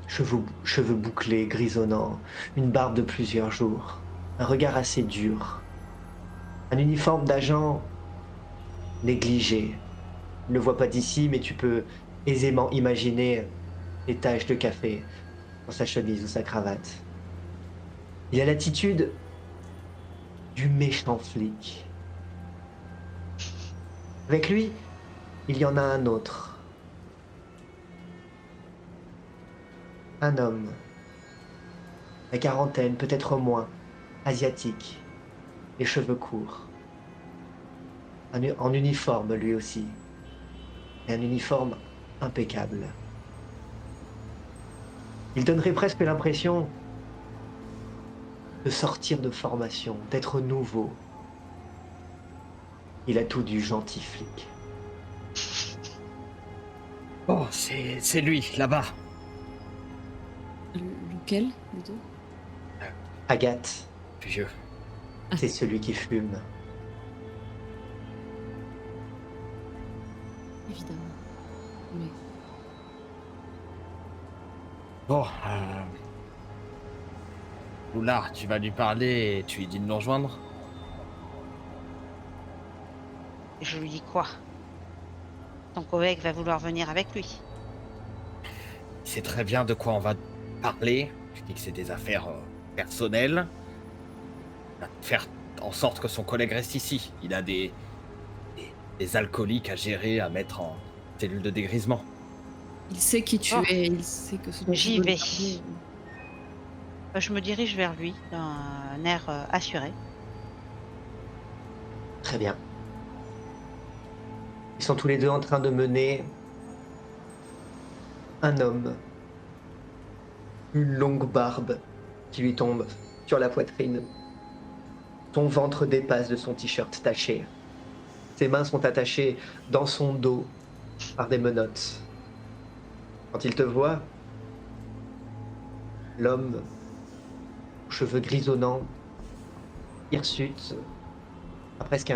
cheveux bouclés, grisonnants, une barbe de plusieurs jours, un regard assez dur, un uniforme d'agent négligé. Tu ne le vois pas d'ici, mais tu peux aisément imaginer les taches de café sur sa chemise ou sa cravate. Il a l'attitude du méchant flic. Avec lui, il y en a un autre. Un homme, la quarantaine, peut-être moins, asiatique, les cheveux courts. En uniforme lui aussi. Et un uniforme impeccable. Il donnerait presque l'impression de sortir de formation, d'être nouveau. Il a tout du gentil flic. Oh, c'est lui, là-bas. Lequel, les deux? Agathe, Plus vieux. c'est celui qui fume. Évidemment. Mais Bon, Oula, tu vas lui parler et tu lui dis de nous rejoindre? Je lui dis quoi? Ton collègue va vouloir venir avec lui. Il sait très bien de quoi on va parler. Je dis que c'est des affaires personnelles. On va faire en sorte que son collègue reste ici. Il a des alcooliques à gérer, à mettre en cellule de dégrisement. il sait qui tu Oh. es, il sait que ce dont J'y tu veux vais. lui parler. Je me dirige vers lui d'un air assuré. Très bien. Ils sont tous les deux en train de mener un homme, une longue barbe qui lui tombe sur la poitrine. Son ventre dépasse de son t-shirt taché. Ses mains sont attachées dans son dos par des menottes. Quand il te voit, l'homme aux cheveux grisonnants, hirsute, a presque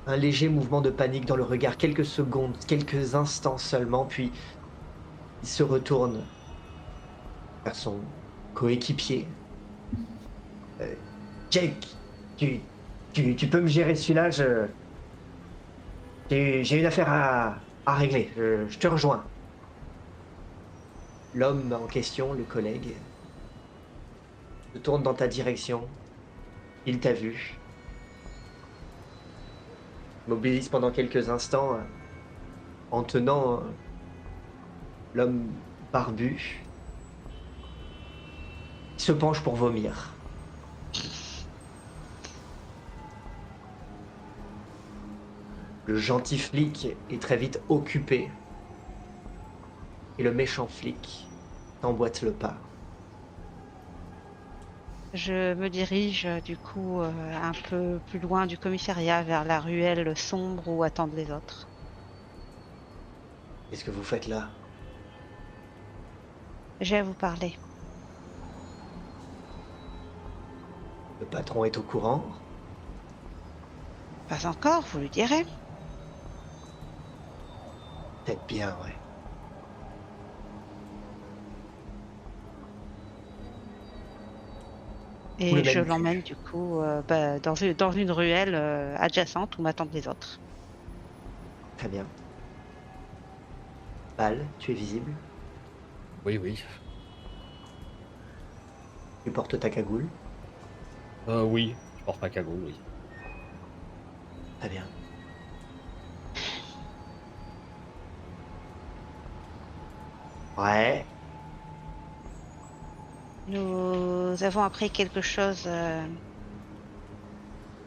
un un léger mouvement de panique dans le regard, quelques secondes, quelques instants seulement, puis il se retourne vers son coéquipier. Euh, Jake, tu peux me gérer celui-là, j'ai une affaire à régler, je te rejoins. L'homme en question, le collègue, se tourne dans ta direction, il t'a vu, mobilise pendant quelques instants en tenant l'homme barbu, il se penche pour vomir. Le gentil flic est très vite occupé et le méchant flic t'emboîte le pas. Je me dirige du coup un peu plus loin du commissariat vers la ruelle sombre où attendent les autres. Qu'est-ce que vous faites là? J'ai à vous parler. Le patron est au courant? Pas encore, vous lui direz. Peut-être bien, ouais. Où Et le je mènes-tu? l'emmène du coup dans une ruelle adjacente où m'attendent les autres. Très bien. Val, tu es visible? Oui, oui. Tu portes ta cagoule? Oui, je porte ma cagoule, oui. Très bien. Ouais. Nous avons appris quelque chose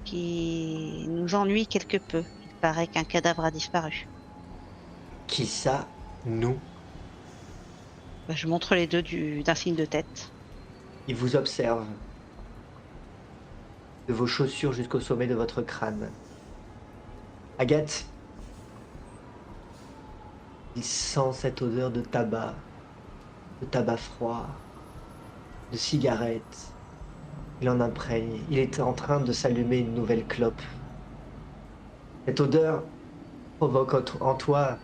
qui nous ennuie quelque peu. Il paraît qu'un cadavre a disparu. Qui ça? Nous? Je montre les deux d'un signe de tête. Il vous observe. De vos chaussures jusqu'au sommet de votre crâne. Agathe, il sent cette odeur de tabac froid, de cigarette. Il en imprègne. Il est en train de s'allumer une nouvelle clope. Cette odeur provoque en toi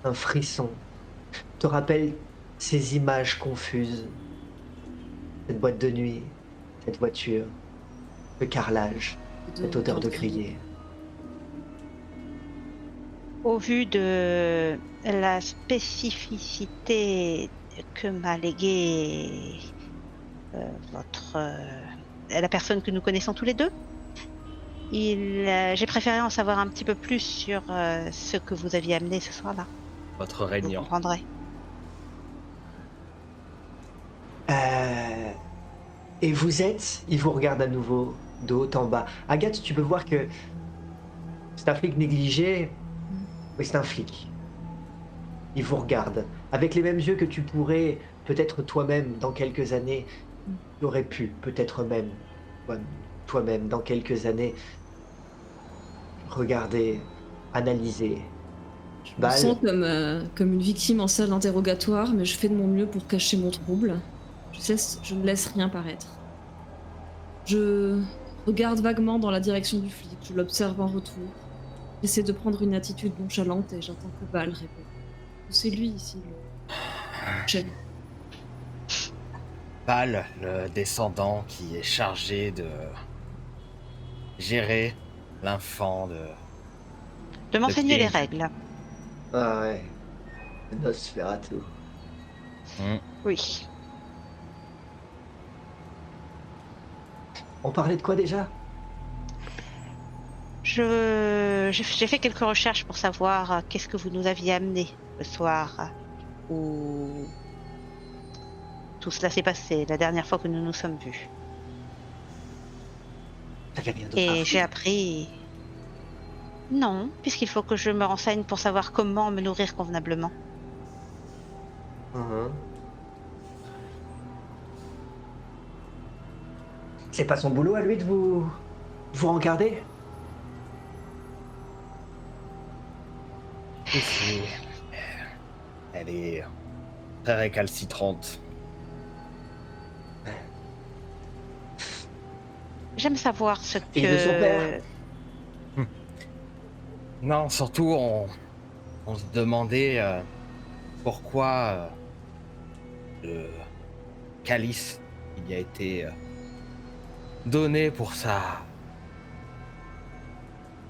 un frisson, te rappelle ces images confuses. Cette boîte de nuit, cette voiture, le carrelage, cette odeur de grillé. Au vu de la spécificité que m'a léguée la personne que nous connaissons tous les deux, j'ai préféré en savoir un petit peu plus sur ce que vous aviez amené ce soir-là. Votre Vous régnant. comprendrez. Et vous êtes, il vous regarde à nouveau, de haut en bas. Agathe, tu peux voir que c'est un flic négligé. Oui, c'est un flic. Il vous regarde avec les mêmes yeux que tu pourrais, peut-être toi-même, dans quelques années, tu aurais pu, peut-être même, toi-même, dans quelques années, regarder, analyser. Je me Val, sens comme une victime en salle d'interrogatoire, mais je fais de mon mieux pour cacher mon trouble. Je ne laisse rien paraître. Je regarde vaguement dans la direction du flic, je l'observe en retour. J'essaie de prendre une attitude nonchalante et j'attends que Val réponde. C'est lui ici, le chef. Val, le descendant qui est chargé de gérer l'enfant De m'enseigner les King. règles. ah ouais, Nosferatu. Oui. On parlait de quoi déjà? J'ai fait quelques recherches pour savoir qu'est-ce que vous nous aviez amené le soir où tout cela s'est passé, la dernière fois que nous nous sommes vus. T'avais rien d'autre à Et foutre. j'ai appris... Non, puisqu'il faut que je me renseigne pour savoir comment me nourrir convenablement. Mhm. C'est pas son boulot à lui de vous regarder? Ici, elle est très récalcitrante. J'aime savoir ce Fille de son père. que... Non, surtout, on se demandait pourquoi le calice qui lui a été donné pour son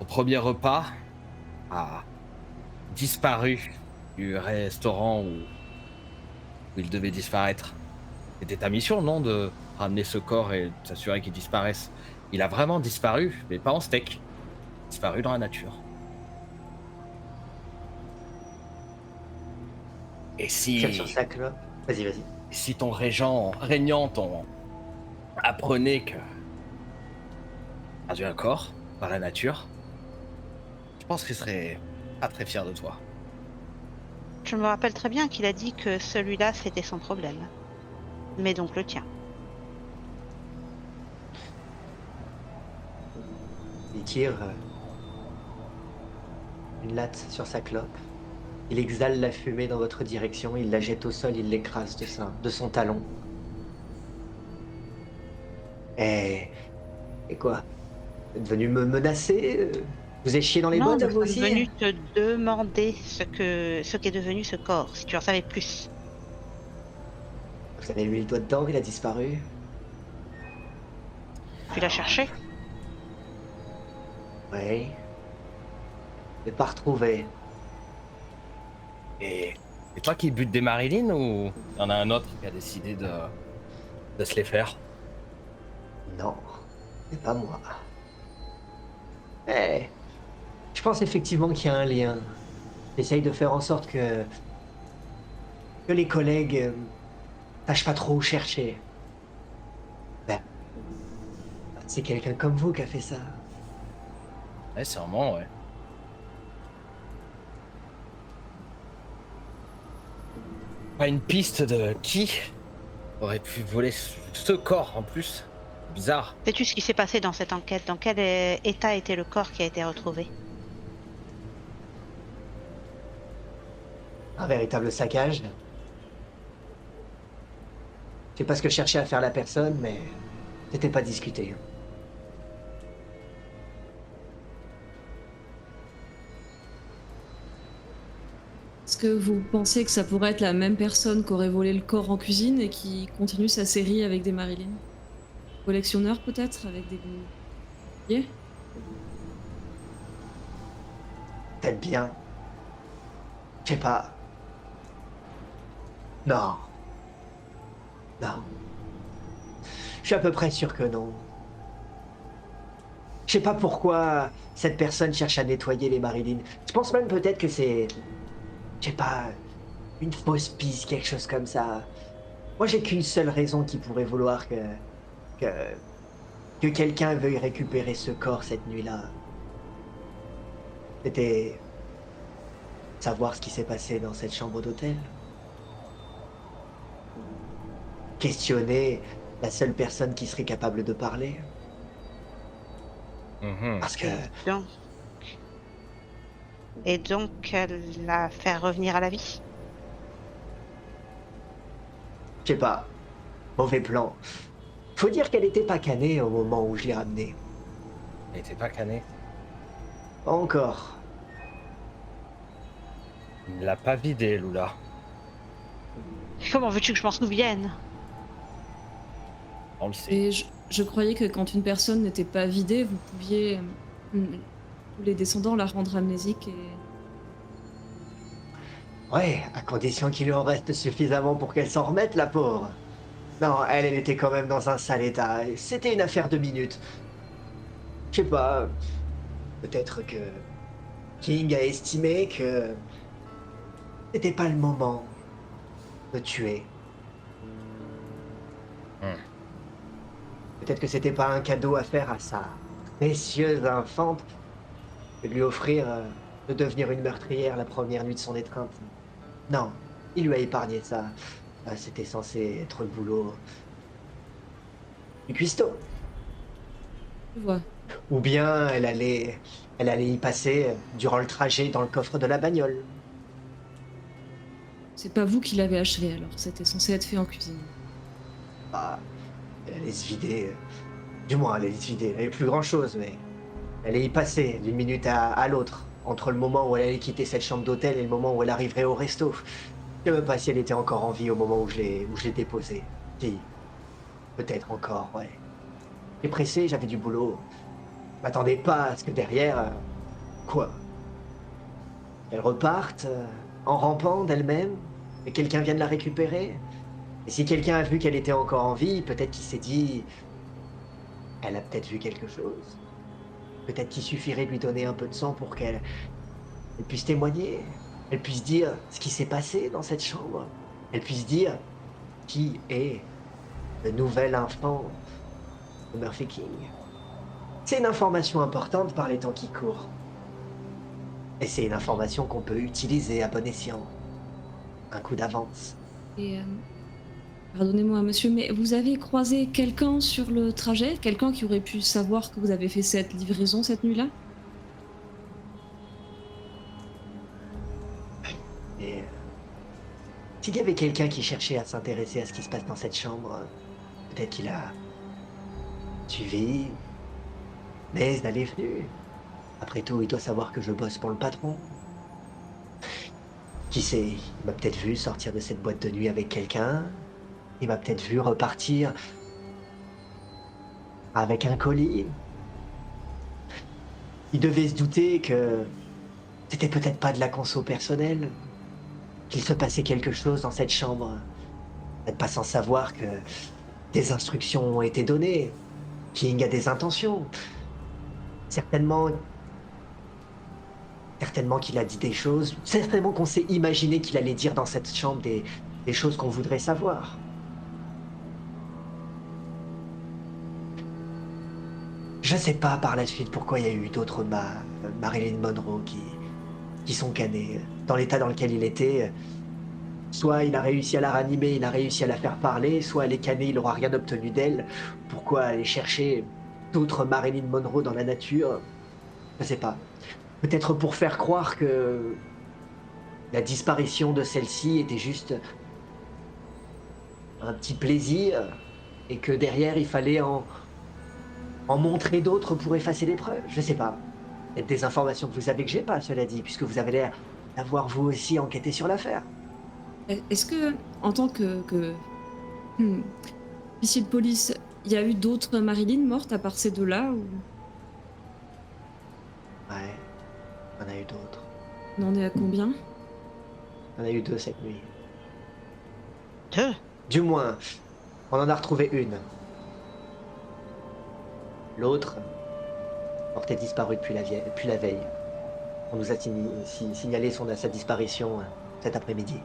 premier repas a disparu du restaurant où il devait disparaître. C'était ta mission, non, de ramener ce corps et de s'assurer qu'il disparaisse. Il a vraiment disparu, mais pas en steak. Disparu dans la nature. Et Tire sur si, sa clope. Vas-y, vas-y. si ton régnant apprenait que perdu un corps dans la nature, je pense qu'il serait pas très fier de toi. Je me rappelle très bien qu'il a dit que celui-là, c'était son problème. Mais donc le tien. Il tire une latte sur sa clope. Il exhale la fumée dans votre direction, il la jette au sol, il l'écrase de son talon. Et quoi? Vous êtes venu me menacer? Vous êtes chié dans les Non, bottes, nous vous sommes aussi? venus te demander ce qu'est devenu ce corps, si tu en savais plus. Vous avez mis le doigt dedans, il a disparu. Tu l'as cherché? Oui. Je l'ai pas retrouvé. Et c'est toi qui butes des Marilyn ou il y en a un autre qui a décidé de se les faire? Non, c'est pas moi. Eh, je pense effectivement qu'il y a un lien. J'essaye de faire en sorte que les collègues sachent pas trop où chercher. Ben, c'est quelqu'un comme vous qui a fait ça. Ouais, sûrement, ouais. Pas une piste de qui aurait pu voler ce corps en plus? Bizarre. Sais-tu ce qui s'est passé dans cette enquête? Dans quel état était le corps qui a été retrouvé? Un véritable saccage. Je sais pas ce que cherchait à faire la personne, mais c'était pas discuté. Est-ce que vous pensez que ça pourrait être la même personne qui aurait volé le corps en cuisine et qui continue sa série avec des Marilyn? Collectionneur peut-être, avec des billets? Peut-être bien. Je sais pas. Non. Non. Je suis à peu près sûr que non. Je sais pas pourquoi cette personne cherche à nettoyer les Marilyn. Je pense même peut-être que c'est, je sais pas, une fausse piste, quelque chose comme ça. Moi, j'ai qu'une seule raison qui pourrait vouloir que, que quelqu'un veuille récupérer ce corps cette nuit-là. C'était savoir ce qui s'est passé dans cette chambre d'hôtel. Questionner la seule personne qui serait capable de parler. Mhm. Parce que, Donc... Et donc, la faire revenir à la vie? je sais pas, mauvais plan. Faut dire qu'elle était pas canée au moment où je l'ai ramenée. Elle était pas canée. Pas encore. Il ne l'a pas vidé, Lula. Comment veux-tu que je m'en souvienne? On le sait. Et je croyais que quand une personne n'était pas vidée, vous pouviez, tous les descendants, la rendre amnésique et... Ouais, à condition qu'il lui en reste suffisamment pour qu'elle s'en remette, la pauvre. Non, elle était quand même dans un sale état. C'était une affaire de minutes. Je sais pas, peut-être que King a estimé que c'était pas le moment de tuer. Peut-être que c'était pas un cadeau à faire à sa précieuse infante de lui offrir de devenir une meurtrière la première nuit de son étreinte. Non, il lui a épargné ça. C'était censé être le boulot du cuistot. Je vois. Ou bien elle allait y passer durant le trajet dans le coffre de la bagnole. C'est pas vous qui l'avez achevé alors, c'était censé être fait en cuisine. Ah, elle allait se vider. Du moins, elle allait se vider. Elle n'avait plus grand-chose, mais elle allait y passer d'une minute à l'autre, entre le moment où elle allait quitter cette chambre d'hôtel et le moment où elle arriverait au resto. Je ne sais même pas si elle était encore en vie au moment où je l'ai déposée. Si, peut-être encore, ouais. J'étais pressé, j'avais du boulot. Je m'attendais pas à ce que derrière... quoi? Elle reparte en rampant d'elle-même et quelqu'un vienne la récupérer. Et si quelqu'un a vu qu'elle était encore en vie, peut-être qu'il s'est dit... Elle a peut-être vu quelque chose. Peut-être qu'il suffirait de lui donner un peu de sang pour qu'elle puisse témoigner. Elle puisse dire ce qui s'est passé dans cette chambre. Elle puisse dire qui est le nouvel enfant de Murphy King. C'est une information importante par les temps qui courent. Et c'est une information qu'on peut utiliser à bon escient. Un coup d'avance. Et pardonnez-moi, monsieur, mais vous avez croisé quelqu'un sur le trajet? Quelqu'un qui aurait pu savoir que vous avez fait cette livraison cette nuit-là? Et s'il y avait quelqu'un qui cherchait à s'intéresser à ce qui se passe dans cette chambre, peut-être qu'il a suivi, mais elle est venue. Après tout, il doit savoir que je bosse pour le patron. Qui sait, il m'a peut-être vu sortir de cette boîte de nuit avec quelqu'un. Il m'a peut-être vu repartir avec un colis. Il devait se douter que c'était peut-être pas de la conso personnelle, qu'il se passait quelque chose dans cette chambre. Peut-être pas sans savoir que des instructions ont été données. King a des intentions. Certainement qu'il a dit des choses. Certainement qu'on s'est imaginé qu'il allait dire dans cette chambre des choses qu'on voudrait savoir. Je sais pas par la suite pourquoi il y a eu d'autres Marilyn Monroe qui sont cannées. Dans l'état dans lequel il était, soit il a réussi à la ranimer, il a réussi à la faire parler, soit elle est cannée, il n'aura rien obtenu d'elle. Pourquoi aller chercher d'autres Marilyn Monroe dans la nature? Je sais pas. Peut-être pour faire croire que la disparition de celle-ci était juste un petit plaisir et que derrière il fallait en montrer d'autres pour effacer les preuves. Je sais pas. Peut-être des informations que vous avez que j'ai pas, cela dit, puisque vous avez l'air d'avoir vous aussi enquêté sur l'affaire. Est-ce que, en tant que officier de police, il y a eu d'autres Marilyn mortes à part ces deux-là ou Ouais, on en a eu d'autres. on en est à combien? On en a eu 2 cette nuit. 2? Du moins, on en a retrouvé une. L'autre portait disparu depuis la veille. On nous a signalé sa disparition cet après-midi.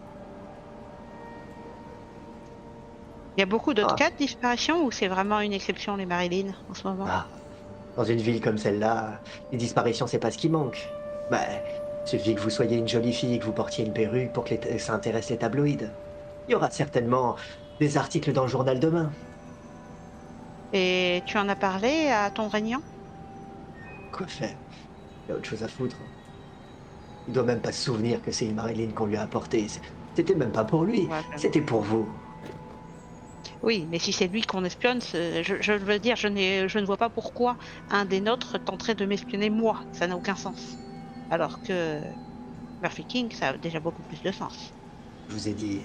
Il y a beaucoup d'autres Ah. cas de disparition ou c'est vraiment une exception, les Marilyn, en ce moment? Ah, dans une ville comme celle-là, les disparitions, c'est pas ce qui manque. Bah, il suffit que vous soyez une jolie fille et que vous portiez une perruque pour que ça intéresse les tabloïds. Il y aura certainement des articles dans le journal demain. Et tu en as parlé à ton régnant? Quoi faire? Il y a autre chose à foutre. Il doit même pas se souvenir que c'est une Marilyn qu'on lui a apportée. C'était même pas pour lui, Ouais, vraiment. c'était pour vous. Oui, mais si c'est lui qu'on espionne, je veux dire, je ne vois pas pourquoi un des nôtres tenterait de m'espionner moi. Ça n'a aucun sens. Alors que Murphy King, ça a déjà beaucoup plus de sens. Je vous ai dit,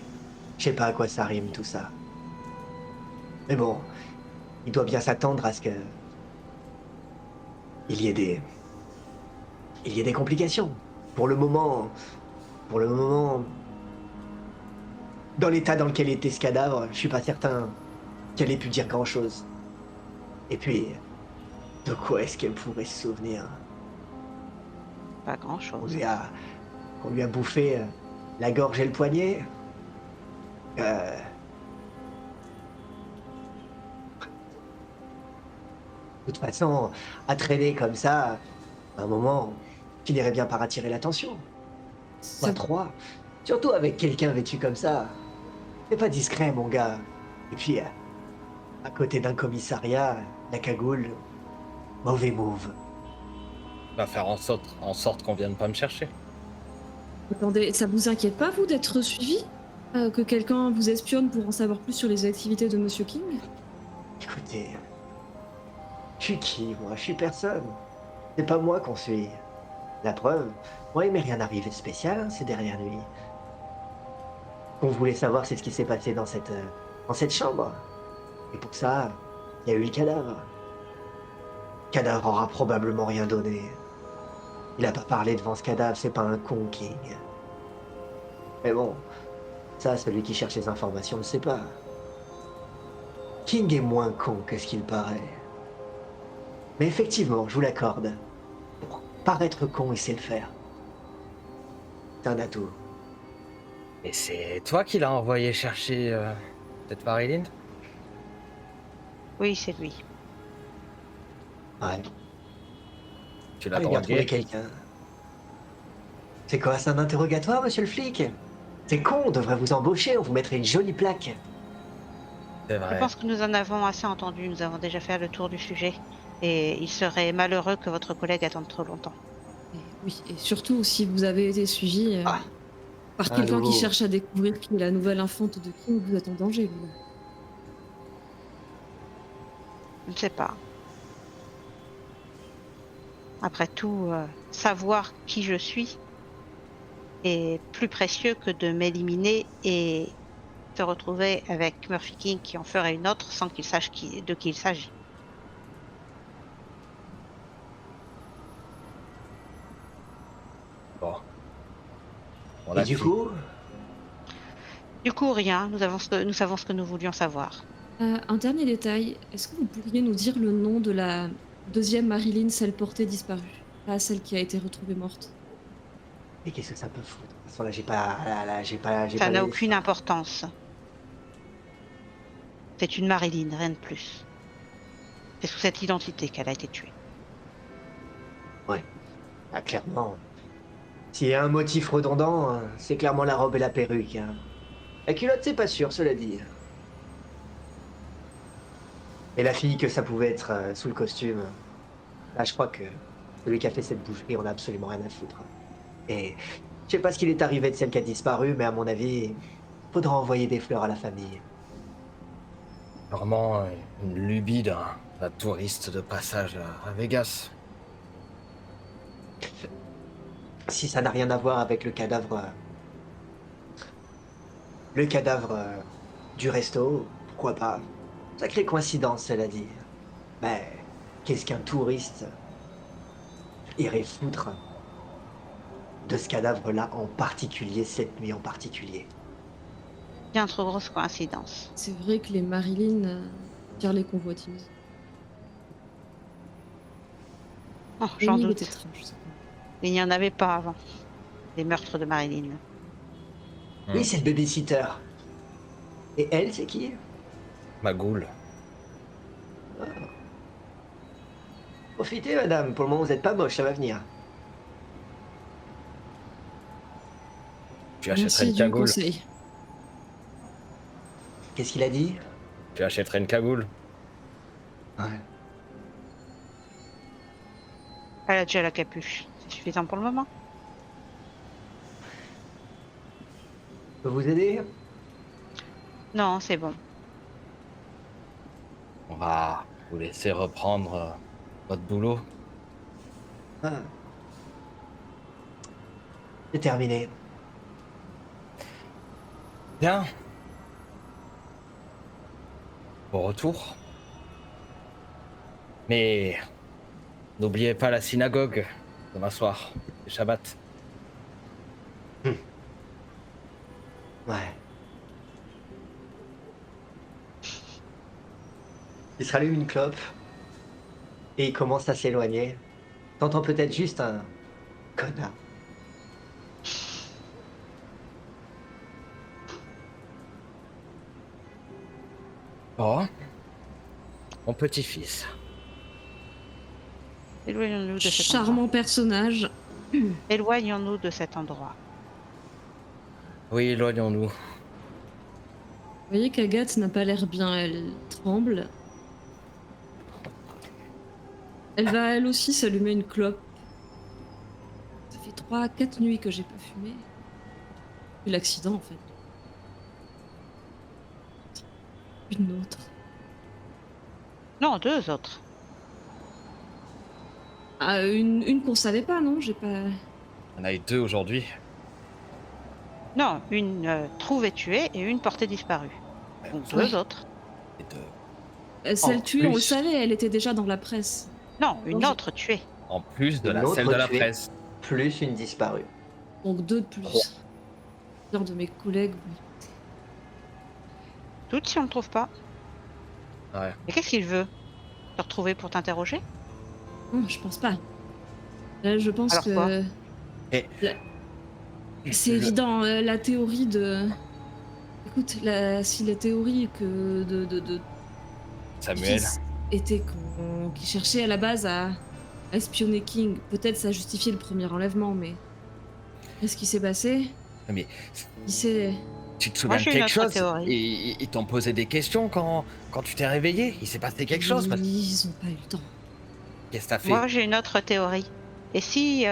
je sais pas à quoi ça rime tout ça. Mais bon, il doit bien s'attendre à ce que il y ait des complications. Pour le moment, dans l'état dans lequel était ce cadavre, je suis pas certain qu'elle ait pu dire grand-chose. Et puis, de quoi est-ce qu'elle pourrait se souvenir? Pas grand-chose. On lui a bouffé la gorge et le poignet. De toute façon, à traîner comme ça, à un moment, finirait bien par attirer l'attention. Ça- Pas 3. Surtout avec quelqu'un vêtu comme ça. C'est pas discret, mon gars. Et puis, à côté d'un commissariat, la cagoule, mauvais move. Va faire en sorte qu'on vienne pas me chercher. Attendez, ça vous inquiète pas, vous, d'être suivi? Que quelqu'un vous espionne pour en savoir plus sur les activités de Monsieur King? Écoutez, je suis qui, moi? Je suis personne. C'est pas moi qu'on suit. La preuve, moi, il m'est rien arrivé de spécial ces dernières nuits. Ce qu'on voulait savoir, c'est ce qui s'est passé dans cette chambre. Et pour ça, il y a eu le cadavre. Le cadavre aura probablement rien donné. Il a pas parlé devant ce cadavre, c'est pas un con, King. Mais bon, ça, celui qui cherche les informations ne sait pas. King est moins con que ce qu'il paraît. Mais effectivement, je vous l'accorde. Pour paraître con, il sait le faire. C'est un atout. Et c'est toi qui l'as envoyé chercher cette Marilyn? Oui, c'est lui. Ouais. Tu l'as Fallait bien trouver drogué? quelqu'un. C'est quoi, c'est un interrogatoire, monsieur le flic? C'est con, on devrait vous embaucher, on vous mettrait une jolie plaque. C'est Je vrai. pense que nous en avons assez entendu. Nous avons déjà fait le tour du sujet. Et il serait malheureux que votre collègue attende trop longtemps. Et oui, et surtout si vous avez été suivi Ah. par À quelqu'un qui nouveau. cherche à découvrir qui est la nouvelle infante de King, vous êtes en danger, vous. Je ne sais pas. Après tout, savoir qui je suis est plus précieux que de m'éliminer et se retrouver avec Murphy King qui en ferait une autre sans qu'il sache de qui il s'agit. Bon. On Et a du fini. coup, Du coup, rien. Nous savons ce que nous voulions savoir. Un dernier détail, est-ce que vous pourriez nous dire le nom de la deuxième Marilyn, celle portée disparue? Pas celle qui a été retrouvée morte. mais qu'est-ce que ça peut foutre? De toute façon, là, j'ai Ça pas n'a les... aucune importance. C'est une Marilyn, rien de plus. C'est sous cette identité qu'elle a été tuée. Ouais, ah, clairement. S'il y a un motif redondant, c'est clairement la robe et la perruque. Hein. La culotte, c'est pas sûr, cela dit. Et la fille que ça pouvait être sous le costume, là, je crois que celui qui a fait cette boucherie, on a absolument rien à foutre. Et je sais pas ce qu'il est arrivé de celle qui a disparu, mais à mon avis, faudra envoyer des fleurs à la famille. Vraiment une lubie d'un touriste de passage à Vegas. Si ça n'a rien à voir avec le cadavre du resto, pourquoi pas? Sacrée coïncidence, cela dit. Mais qu'est-ce qu'un touriste irait foutre de ce cadavre-là en particulier, cette nuit en particulier? Bien trop grosse coïncidence. C'est vrai que les Marilyn tirent les convoitises. Oh, j'en L'énigme doute. est étrange, ça. Il n'y en avait pas avant. Les meurtres de Marilyn. Oui, c'est le babysitter. Et elle, c'est qui? Magoul. Profitez, madame. Pour le moment, vous n'êtes pas moche, ça va venir. Tu achèterais Merci une du cagoule. conseil. Qu'est-ce qu'il a dit? Tu achèterais une cagoule. Ouais. Elle a déjà la capuche. C'est suffisant pour le moment. Je peux vous aider? Non, c'est bon. On va vous laisser reprendre votre boulot. Ah. C'est terminé. Bien. Bon retour. Mais n'oubliez pas la synagogue demain soir, c'est Shabbat. Ouais. Il se rallume une clope et il commence à s'éloigner. T'entends peut-être juste un connard. Oh, mon petit-fils. Éloignons-nous de cet endroit. Charmant personnage. Éloignons-nous de cet endroit. Oui, éloignons-nous. Vous voyez qu'Agathe n'a pas l'air bien, elle tremble. Elle va elle aussi s'allumer une clope. Ça fait 3-4 nuits que j'ai pas fumé. Puis l'accident en fait. Une autre. Non, deux autres. Ah, une qu'on savait pas, non? J'ai pas. Il y en a eu 2 aujourd'hui. Non, une trouvée tuée et une portée disparue. Ouais, Donc Ouais. 2 autres. et de Celle en tuée, on le plus savait, elle était déjà dans la presse. Non, Non, une autre tuée. en plus de Une celle autre de la tuée, presse. plus une disparue. donc 2 de 3. plus. Plusieurs de mes collègues. Toutes si on ne le trouve pas. Ouais. Mais qu'est-ce qu'il veut? Te retrouver pour t'interroger? Non, je pense pas. Là, je pense Alors quoi? que Et La- c'est le- évident. La théorie de. Écoute, si la théorie que de Samuel, fils était qu'il cherchait à la base à espionner King, peut-être ça justifiait le premier enlèvement, mais qu'est-ce qui s'est passé? mais Il s'est. tu te Moi, souviens de j'ai une quelque autre chose? théorie. Et ils t'ont posé des questions quand tu t'es réveillé? Il s'est passé quelque chose? Ils ont pas eu le temps. Qu'est-ce que t'as fait? Moi, j'ai une autre théorie. Et si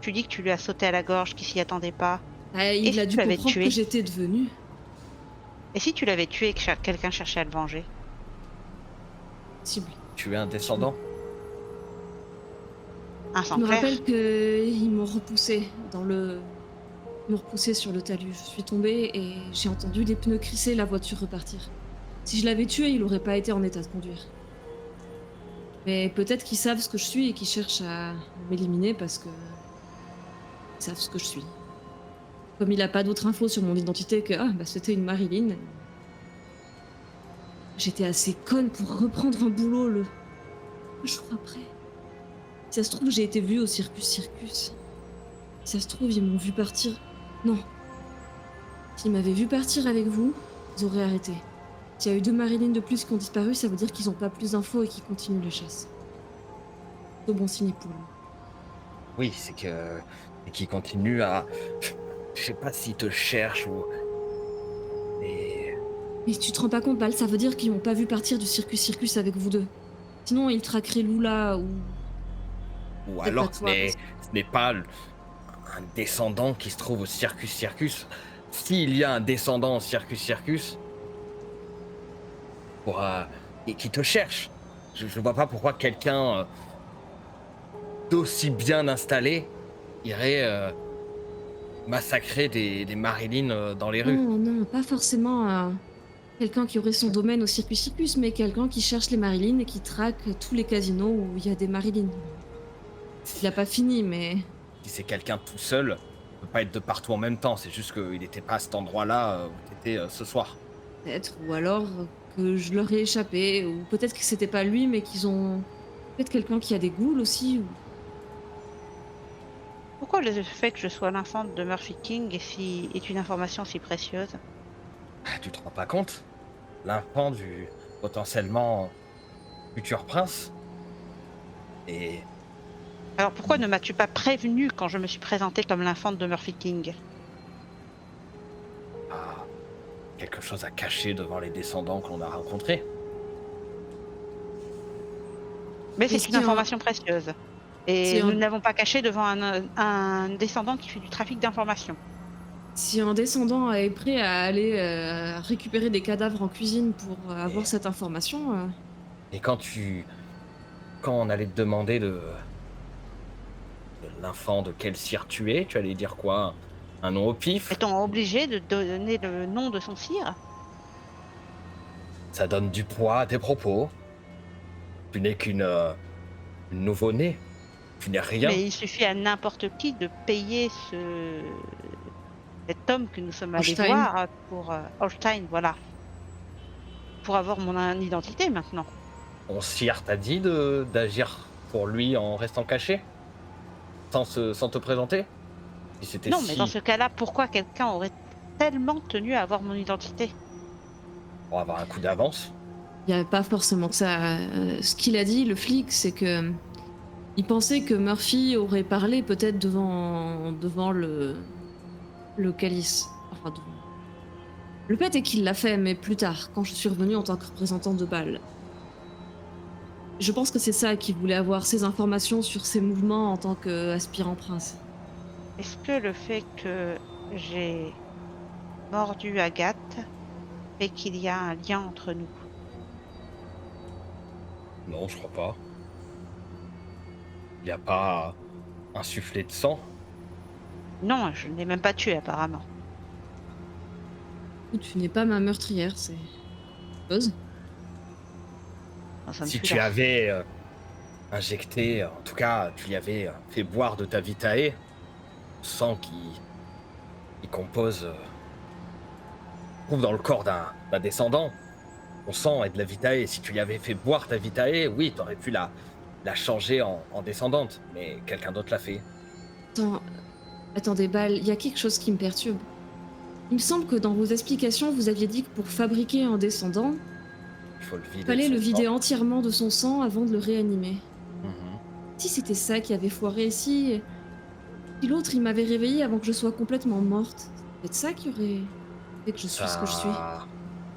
tu dis que tu lui as sauté à la gorge, qu'il s'y attendait pas, Ah, Et il si a tu dû l'avais comprendre tué? que j'étais devenue et si tu l'avais tué et que quelqu'un cherchait à le venger? cible. Tu es un descendant? Un Je sang me clair? rappelle qu'ils m'ont repoussé Ils m'ont repoussé sur le talus. Je suis tombée et j'ai entendu les pneus crisser, la voiture repartir. Si je l'avais tué, il aurait pas été en état de conduire. Mais peut-être qu'ils savent ce que je suis et qu'ils cherchent à m'éliminer parce que ils savent ce que je suis. Comme il a pas d'autres infos sur mon identité que c'était une Marilyn. J'étais assez conne pour reprendre un boulot le jour après. Si ça se trouve, j'ai été vue au Circus. Si ça se trouve, ils m'ont vu partir. Non. S'ils m'avaient vu partir avec vous, ils auraient arrêté. S'il y a eu 2 Marilyn de plus qui ont disparu, ça veut dire qu'ils ont pas plus d'infos et qu'ils continuent la chasse. C'est bon signe pour nous. Oui, c'est qu'ils continuent à. Je sais pas s'ils te cherchent ou. Mais. Mais tu te rends pas compte, Bal, ça veut dire qu'ils m'ont pas vu partir du Circus avec vous deux. Sinon, ils traqueraient Lula ou. Ou Peut-être alors pas ce toi, n'est pas un descendant qui se trouve au Circus. S'il y a un descendant au Circus, pour, et qui te cherche, je vois pas pourquoi quelqu'un d'aussi bien installé irait massacrer des Marilyn dans les rues. Non, pas forcément quelqu'un qui aurait son domaine au Circus, mais quelqu'un qui cherche les Marilyn et qui traque tous les casinos où il y a des Marilyn. Il a pas fini, mais. Si c'est quelqu'un tout seul, il peut pas être de partout en même temps. C'est juste qu'il n'était pas à cet endroit-là où tu étais ce soir. Peut-être, ou alors que je leur ai échappé, ou peut-être que c'était pas lui, mais qu'ils ont. Peut-être quelqu'un qui a des ghouls aussi, ou. Pourquoi le fait que je sois l'infante de Murphy King est une information si précieuse? Ah, tu te rends pas compte? L'enfant du potentiellement futur prince. Et Alors pourquoi ne m'as-tu pas prévenu quand je me suis présentée comme l'infante de Murphy King? ah, quelque chose à cacher devant les descendants que l'on a rencontrés. Mais c'est Est-ce une qu'il y a un- information précieuse. Et C'est nous un- ne l'avons pas caché devant un descendant qui fait du trafic d'informations. Si un descendant est prêt à aller récupérer des cadavres en cuisine pour avoir Et- cette information, Et quand on allait te demander de l'enfant de quel cire tu es, tu allais dire quoi? Un nom au pif? Est-on obligé de donner le nom de son sire? Ça donne du poids à tes propos. Tu n'es qu'une nouveau-née. Tu n'es rien. Mais il suffit à n'importe qui de payer cet homme que nous sommes allés Holstein. voir pour Holstein, voilà. Pour avoir mon identité maintenant. Ton sire t'a dit d'agir pour lui en restant caché? Sans te présenter? Si c'était Non, mais dans ce cas-là, pourquoi quelqu'un aurait tellement tenu à avoir mon identité? pour avoir un coup d'avance. il n'y a pas forcément que ça. Ce qu'il a dit, le flic, c'est que il pensait que Murphy aurait parlé peut-être devant le calice. Enfin, devant. Le fait est qu'il l'a fait, mais plus tard, quand je suis revenue en tant que représentante de Bâle. Je pense que c'est ça qu'il voulait avoir, ces informations sur ses mouvements en tant qu'aspirant prince. Est-ce que le fait que j'ai mordu Agathe fait qu'il y a un lien entre nous? Non, je crois pas. Il n'y a pas insufflé de sang? Non, je ne l'ai même pas tué apparemment. Écoute, tu n'es pas ma meurtrière, c'est chose. Nous sommes Si plus tu là. avais injecté, en tout cas, tu lui avais fait boire de ta vitae, sang qui compose, trouve dans le corps d'un descendant, ton sang est de la vitae. Si tu lui avais fait boire ta vitae, oui, tu aurais pu la changer en descendante, mais quelqu'un d'autre l'a fait. Attends, attendez, Bal, il y a quelque chose qui me perturbe. Il me semble que dans vos explications, vous aviez dit que pour fabriquer un descendant, Il faut le il vider de fallait son le vider sang. entièrement de son sang avant de le réanimer. Mhm. Si c'était ça qui avait foiré, si l'autre il m'avait réveillée avant que je sois complètement morte, c'est peut-être ça qui aurait fait que je suis ce que je suis. Ça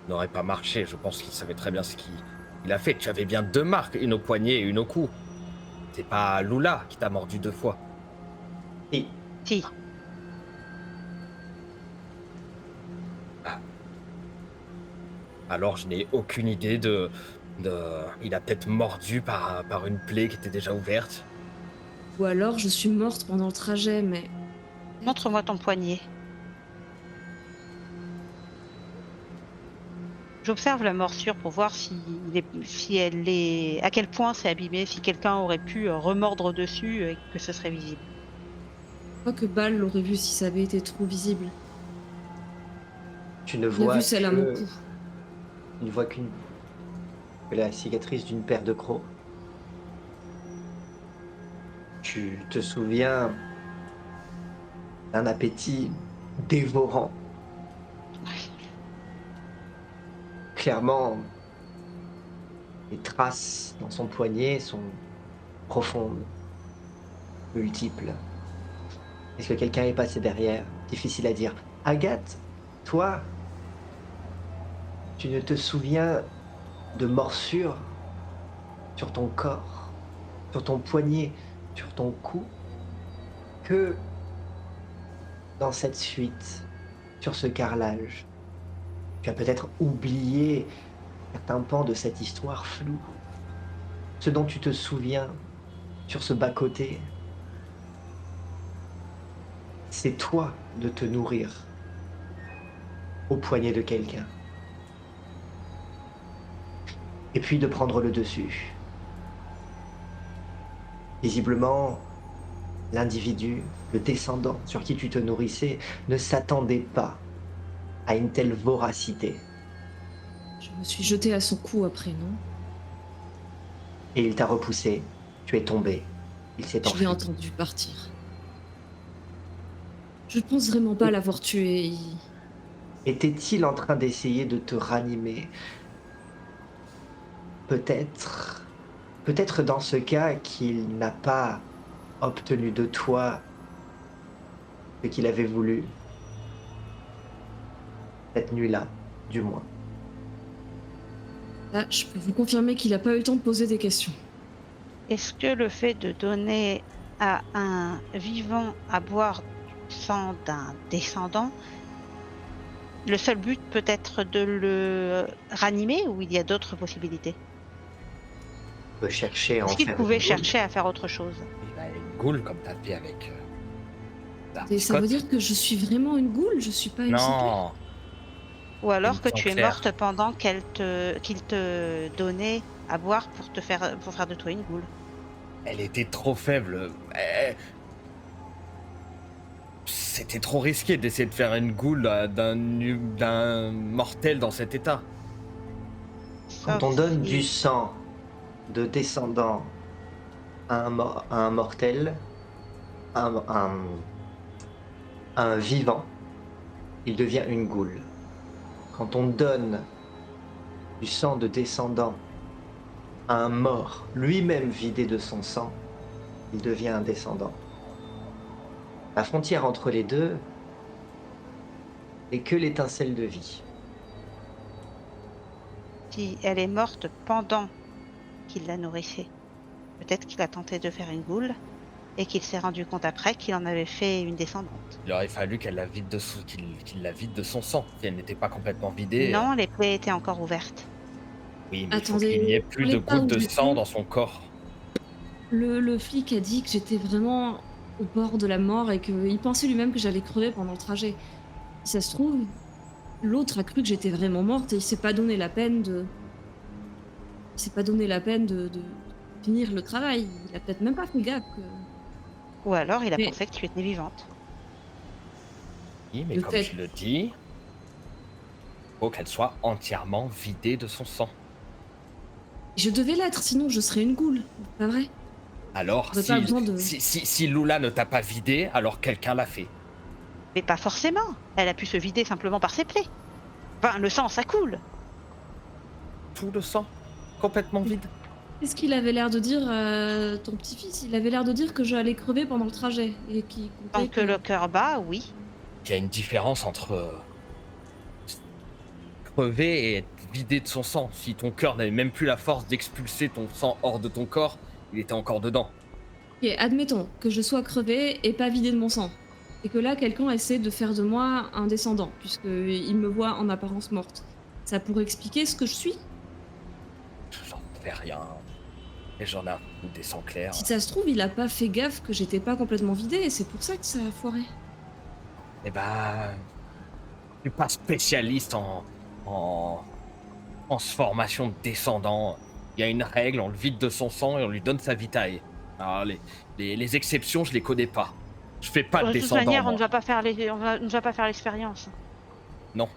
n'aurait pas marché. Je pense qu'il savait très bien ce qu'il a fait. Tu avais bien 2 marques, une au poignet et une au cou. C'est pas Lula qui t'a mordu 2 fois. Et Si, Ah, alors je n'ai aucune idée il a peut-être mordu par une plaie qui était déjà ouverte. Ou alors je suis morte pendant le trajet, mais montre-moi ton poignet. J'observe la morsure pour voir si elle est, à quel point c'est abîmé, si quelqu'un aurait pu remordre dessus et que ce serait visible. je crois que Bal l'aurait vu si ça avait été trop visible. tu ne Il a vois vu celle à mon que, cou. tu ne vois que la cicatrice d'une paire de crocs. Tu te souviens d'un appétit dévorant. Clairement, les traces dans son poignet sont profondes, multiples. Est-ce que quelqu'un est passé derrière? Difficile à dire. Agathe, toi, tu ne te souviens de morsures sur ton corps, sur ton poignet, sur ton cou, que dans cette suite, sur ce carrelage. Tu as peut-être oublié certains pans de cette histoire floue. Ce dont tu te souviens sur ce bas-côté, c'est toi de te nourrir au poignet de quelqu'un. Et puis de prendre le dessus. Visiblement, l'individu, le descendant sur qui tu te nourrissais, ne s'attendait pas à une telle voracité. Je me suis jetée à son cou après, non? Et il t'a repoussé, tu es tombé, il s'est Je l'ai enfui. entendu partir. Je ne pense vraiment pas l'avoir tué. Était-il en train d'essayer de te ranimer? Peut-être, peut-être dans ce cas qu'il n'a pas obtenu de toi ce qu'il avait voulu. Cette nuit-là, du moins. Là, je peux vous confirmer qu'il n'a pas eu le temps de poser des questions. Est-ce que le fait de donner à un vivant à boire du sang d'un descendant, le seul but peut être de le ranimer ou il y a d'autres possibilités? On peut chercher à en Est-ce qu'il faire pouvait une boule. chercher à faire autre chose? Il a une goule comme t'as fait avec Et ça veut Scott. dire que je suis vraiment une goule? Je suis pas une cyclée? Non, Ou alors Une que tu es claire. morte pendant qu'il te donnait à boire pour faire de toi une goule? elle était trop faible. C'était trop risqué d'essayer de faire une goule d'un mortel dans cet état. Quand on donne du sang de descendant à un mortel, à un vivant, il devient une goule. Quand on donne du sang de descendant à un mort, lui-même vidé de son sang, il devient un descendant. La frontière entre les deux n'est que l'étincelle de vie. Si elle est morte pendant qu'il la nourrissait, peut-être qu'il a tenté de faire une goule et qu'il s'est rendu compte après qu'il en avait fait une descendante. Il aurait fallu qu'il la vide de son sang. Si elle n'était pas complètement vidée. Non, les plaies étaient encore ouvertes. Oui, mais il faut Attendez, qu'il n'y ait plus on de les parle gouttes de du sang sang. dans son corps. Le flic a dit que j'étais vraiment au bord de la mort et qu'il pensait lui-même que j'allais crever pendant le trajet. Si ça se trouve, l'autre a cru que j'étais vraiment morte et il s'est pas donné la peine de finir le travail. Il a peut-être même pas fait gaffe que Ou alors il a mais pensé que tu étais vivante. Oui, mais comme peut-être tu le dis, faut qu'elle soit entièrement vidée de son sang. je devais l'être, sinon je serais une goule, pas vrai? Alors, J'aurais pas besoin de si Lula ne t'a pas vidé, alors quelqu'un l'a fait. Mais pas forcément. Elle a pu se vider simplement par ses plaies. Enfin, le sang, ça coule. Tout le sang, complètement vide. Qu'est-ce qu'il avait l'air de dire, ton petit-fils? Il avait l'air de dire que j'allais crever pendant le trajet et qu'il Tant comptait que le cœur bat, oui. Il y a une différence entre crever et être vidé de son sang. Si ton cœur n'avait même plus la force d'expulser ton sang hors de ton corps, il était encore dedans. OK, admettons que je sois crevée et pas vidée de mon sang et que là, quelqu'un essaie de faire de moi un descendant puisqu'il me voit en apparence morte. Ça pourrait expliquer ce que je suis? J'en fais rien. Et j'en ai un coup des sangs clairs. Si ça se trouve, il a pas fait gaffe que j'étais pas complètement vidée et c'est pour ça que ça a foiré. Eh ben, je suis pas spécialiste en transformation de descendant. Il y a une règle, on le vide de son sang et on lui donne sa vitae. Alors, les exceptions, je les connais pas. Je fais pas de De toute descendant, manière, on ne moi. va pas faire on ne va pas faire l'expérience. Non.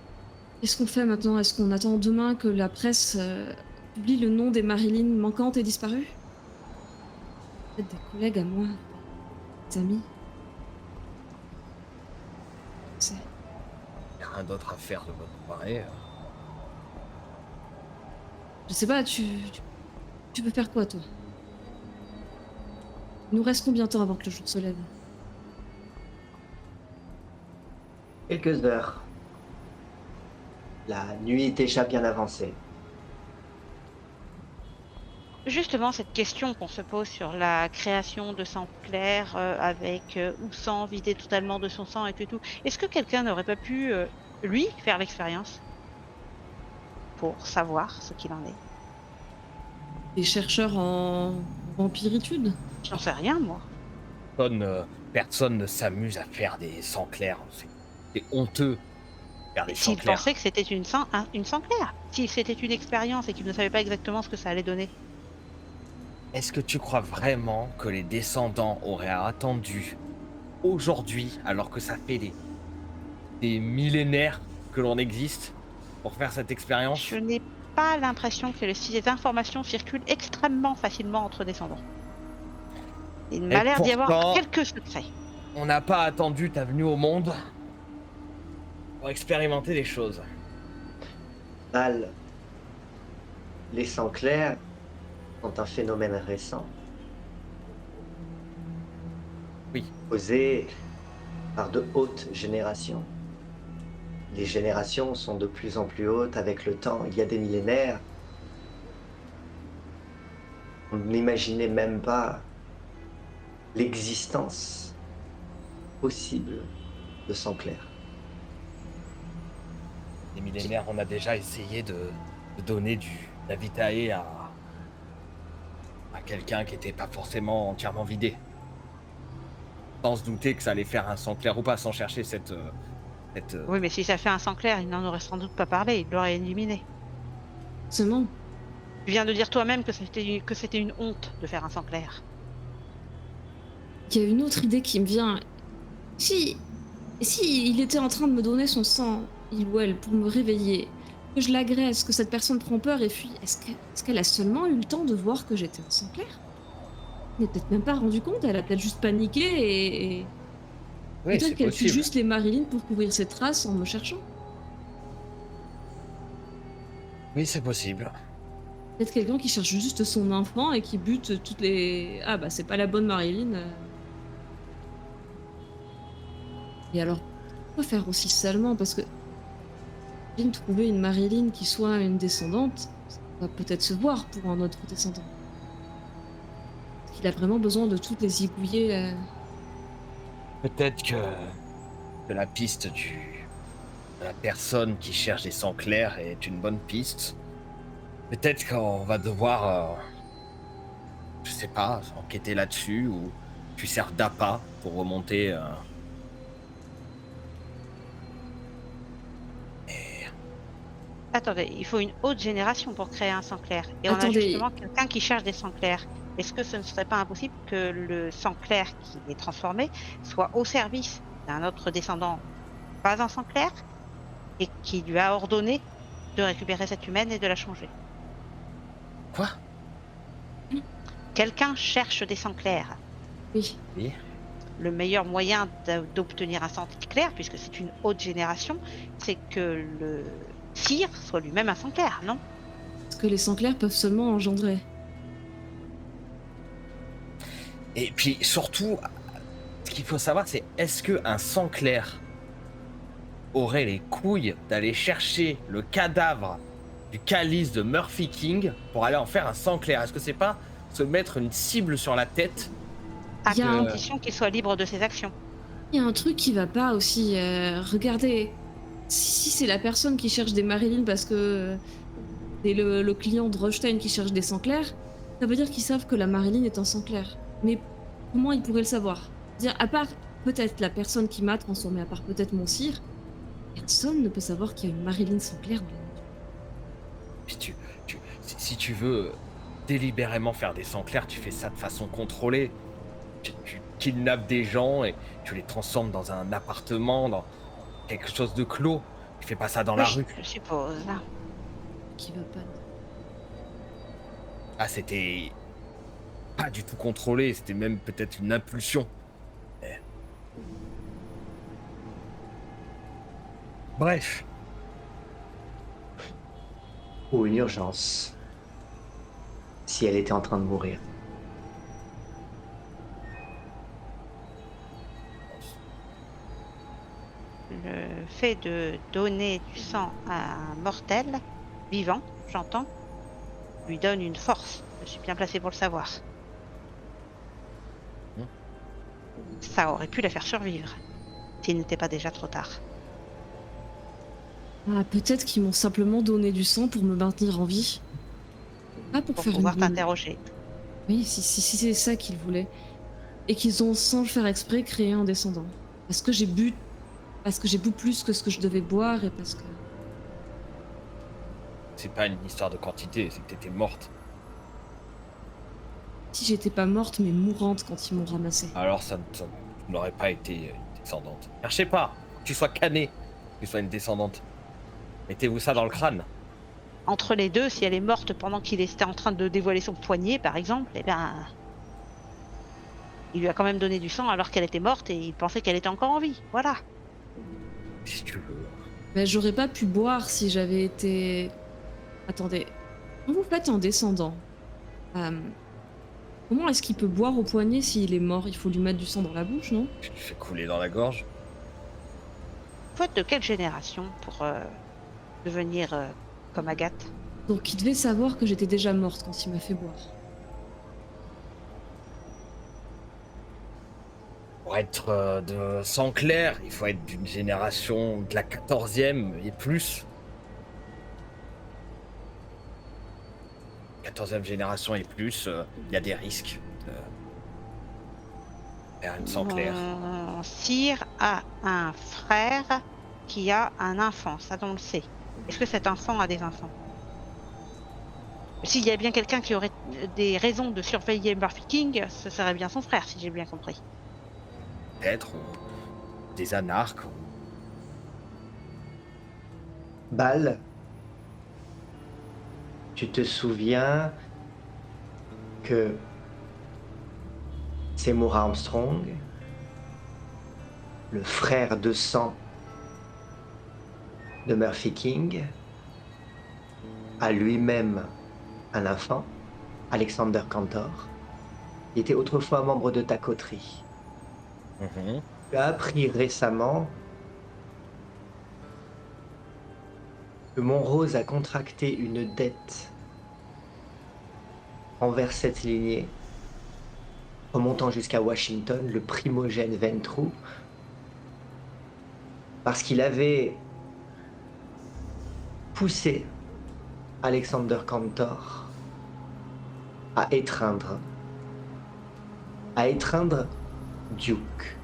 Qu'est-ce qu'on fait maintenant? Est-ce qu'on attend demain que la presse, publie le nom des Marilyn manquantes et disparues? Peut-être des collègues à moi, des amis. C'est Y a rien d'autre à faire de votre soirée. je sais pas, tu veux faire quoi, toi? Il nous reste combien de temps avant que le jour se lève? Quelques heures. La nuit est déjà bien avancée. Justement, cette question qu'on se pose sur la création de sang clair avec ou sang vidé totalement de son sang et tout, est-ce que quelqu'un n'aurait pas pu, lui, faire l'expérience pour savoir ce qu'il en est? Des chercheurs en vampiritude? J'en sais rien, moi. Personne ne s'amuse à faire des sangs clairs. C'est honteux de faire des sangs S'il clairs. pensait que c'était une sang claire, si c'était une expérience et qu'il ne savait pas exactement ce que ça allait donner. Est-ce que tu crois vraiment que les descendants auraient attendu aujourd'hui, alors que ça fait des millénaires que l'on existe, pour faire cette expérience? Je n'ai pas l'impression que ces informations circulent extrêmement facilement entre descendants. Il m'a Et l'air d'y avoir pourtant, quelques secrets. on n'a pas attendu ta venue au monde pour expérimenter les choses. Mal, les sangs clairs sont un phénomène récent. Oui. Causé par de hautes générations. Les générations sont de plus en plus hautes avec le temps. Il y a des millénaires, on n'imaginait même pas l'existence possible de sang clair. Des millénaires, on a déjà essayé de donner la vitae à quelqu'un qui n'était pas forcément entièrement vidé. Sans se douter que ça allait faire un sang clair ou pas, sans chercher cette Oui, mais si ça fait un sang clair, il n'en aurait sans doute pas parlé, il l'aurait éliminé. Seulement, Tu viens de dire toi-même que c'était une honte de faire un sang clair. il y a une autre idée qui me vient. Si il était en train de me donner son sang, il ou elle, pour me réveiller, que je l'agresse, que cette personne prend peur et fuit, est-ce qu'elle a seulement eu le temps de voir que j'étais en sang clair? Elle n'est peut-être même pas rendu compte, elle a peut-être juste paniqué et Oui, c'est peut-être qu'elle tue possible. juste les Marilyn pour couvrir ses traces en me cherchant. Oui, c'est possible. Peut-être quelqu'un qui cherche juste son enfant et qui bute toutes les... Ah bah c'est pas la bonne Marilyn. Et alors, pourquoi faire aussi salement? Parce que imagine trouver une Marilyn qui soit une descendante, ça va peut-être se voir pour un autre descendant. Parce qu'il a vraiment besoin de toutes les zigouiller. Peut-être que la piste de la personne qui cherche des sangs clairs est une bonne piste. Peut-être qu'on va devoir je sais pas, enquêter là-dessus ou tu sers d'appât pour remonter. Et Attendez, il faut une haute génération pour créer un sang clair. Et on a Attendez, justement quelqu'un qui cherche des sangs clairs. Est-ce que ce ne serait pas impossible que le sang clair qui est transformé soit au service d'un autre descendant, pas un sang clair, et qui lui a ordonné de récupérer cette humaine et de la changer? quoi? Quelqu'un cherche des sangs clairs. oui. Oui. Le meilleur moyen d'obtenir un sang clair, puisque c'est une haute génération, c'est que le sire soit lui-même un sang clair, non? Parce que les sangs clairs peuvent seulement engendrer. Et puis surtout, ce qu'il faut savoir, c'est est-ce que un sang clair aurait les couilles d'aller chercher le cadavre du calice de Murphy King pour aller en faire un sang clair? Est-ce que c'est pas se mettre une cible sur la tête? À Il y a un- condition qu'il soit libre de ses actions. Il y a un truc qui va pas aussi. Regardez, si c'est la personne qui cherche des Marilyn parce que c'est le client de Rothstein qui cherche des sangs clairs, ça veut dire qu'ils savent que la Marilyn est un sang clair. Mais comment ils pourraient le savoir? Dire, à part peut-être la personne qui m'a transformé, à part peut-être mon sire, personne ne peut savoir qu'il y a une Marilyn sang clair dans la nature. Puis si tu veux délibérément faire des sangs clairs, tu fais ça de façon contrôlée. Tu kidnappes des gens et tu les transformes dans un appartement, dans quelque chose de clos. Tu fais pas ça dans la Oui, rue. je suppose. Qui va pas. Ah, c'était pas du tout contrôlé, c'était même peut-être une impulsion. Mais- Bref, Ou une urgence. Si elle était en train de mourir. Le fait de donner du sang à un mortel, vivant, j'entends, lui donne une force. Je suis bien placé pour le savoir. Ça aurait pu la faire survivre, s'il n'était pas déjà trop tard. Ah, peut-être qu'ils m'ont simplement donné du sang pour me maintenir en vie. Pas pour Pour faire pouvoir une. t'interroger. Oui, si c'est ça qu'ils voulaient. Et qu'ils ont, sans le faire exprès, créé un descendant. Parce que j'ai bu plus que ce que je devais boire et parce que. c'est pas une histoire de quantité, c'est que t'étais morte. Si j'étais pas morte, mais mourante quand ils m'ont ramassée. Alors ça n'aurait pas été une descendante. Cherchez pas, que tu sois cané, que tu sois une descendante. Mettez-vous ça dans le crâne. Entre les deux, si elle est morte pendant qu'il était en train de dévoiler son poignet, par exemple, eh bien, il lui a quand même donné du sang alors qu'elle était morte et il pensait qu'elle était encore en vie. Voilà. Si tu veux. Mais j'aurais pas pu boire si j'avais été. Attendez. Quand vous faites un descendant, comment est-ce qu'il peut boire au poignet s'il est mort? Il faut lui mettre du sang dans la bouche, non? Tu le fais couler dans la gorge. Faut être de quelle génération pour devenir comme Agathe? Donc il devait savoir que j'étais déjà morte quand il m'a fait boire. Pour être de sang clair, il faut être d'une génération de la 14e et plus. 14e génération et plus, il y a des risques de faire une sang clair. Mon sire a un frère qui a un enfant, ça on le sait. Est-ce que cet enfant a des enfants? S'il y a bien quelqu'un qui aurait des raisons de surveiller Murphy King, ce serait bien son frère, si j'ai bien compris. Peut-être des anarques. Bal, tu te souviens que Seymour Armstrong, le frère de sang de Murphy King, a lui-même un enfant, Alexander Cantor, qui était autrefois membre de ta coterie. Mhm. Tu as appris récemment que Montrose a contracté une dette envers cette lignée, remontant jusqu'à Washington, le primogène Ventroux, parce qu'il avait poussé Alexander Cantor à étreindre à étreindre Duke,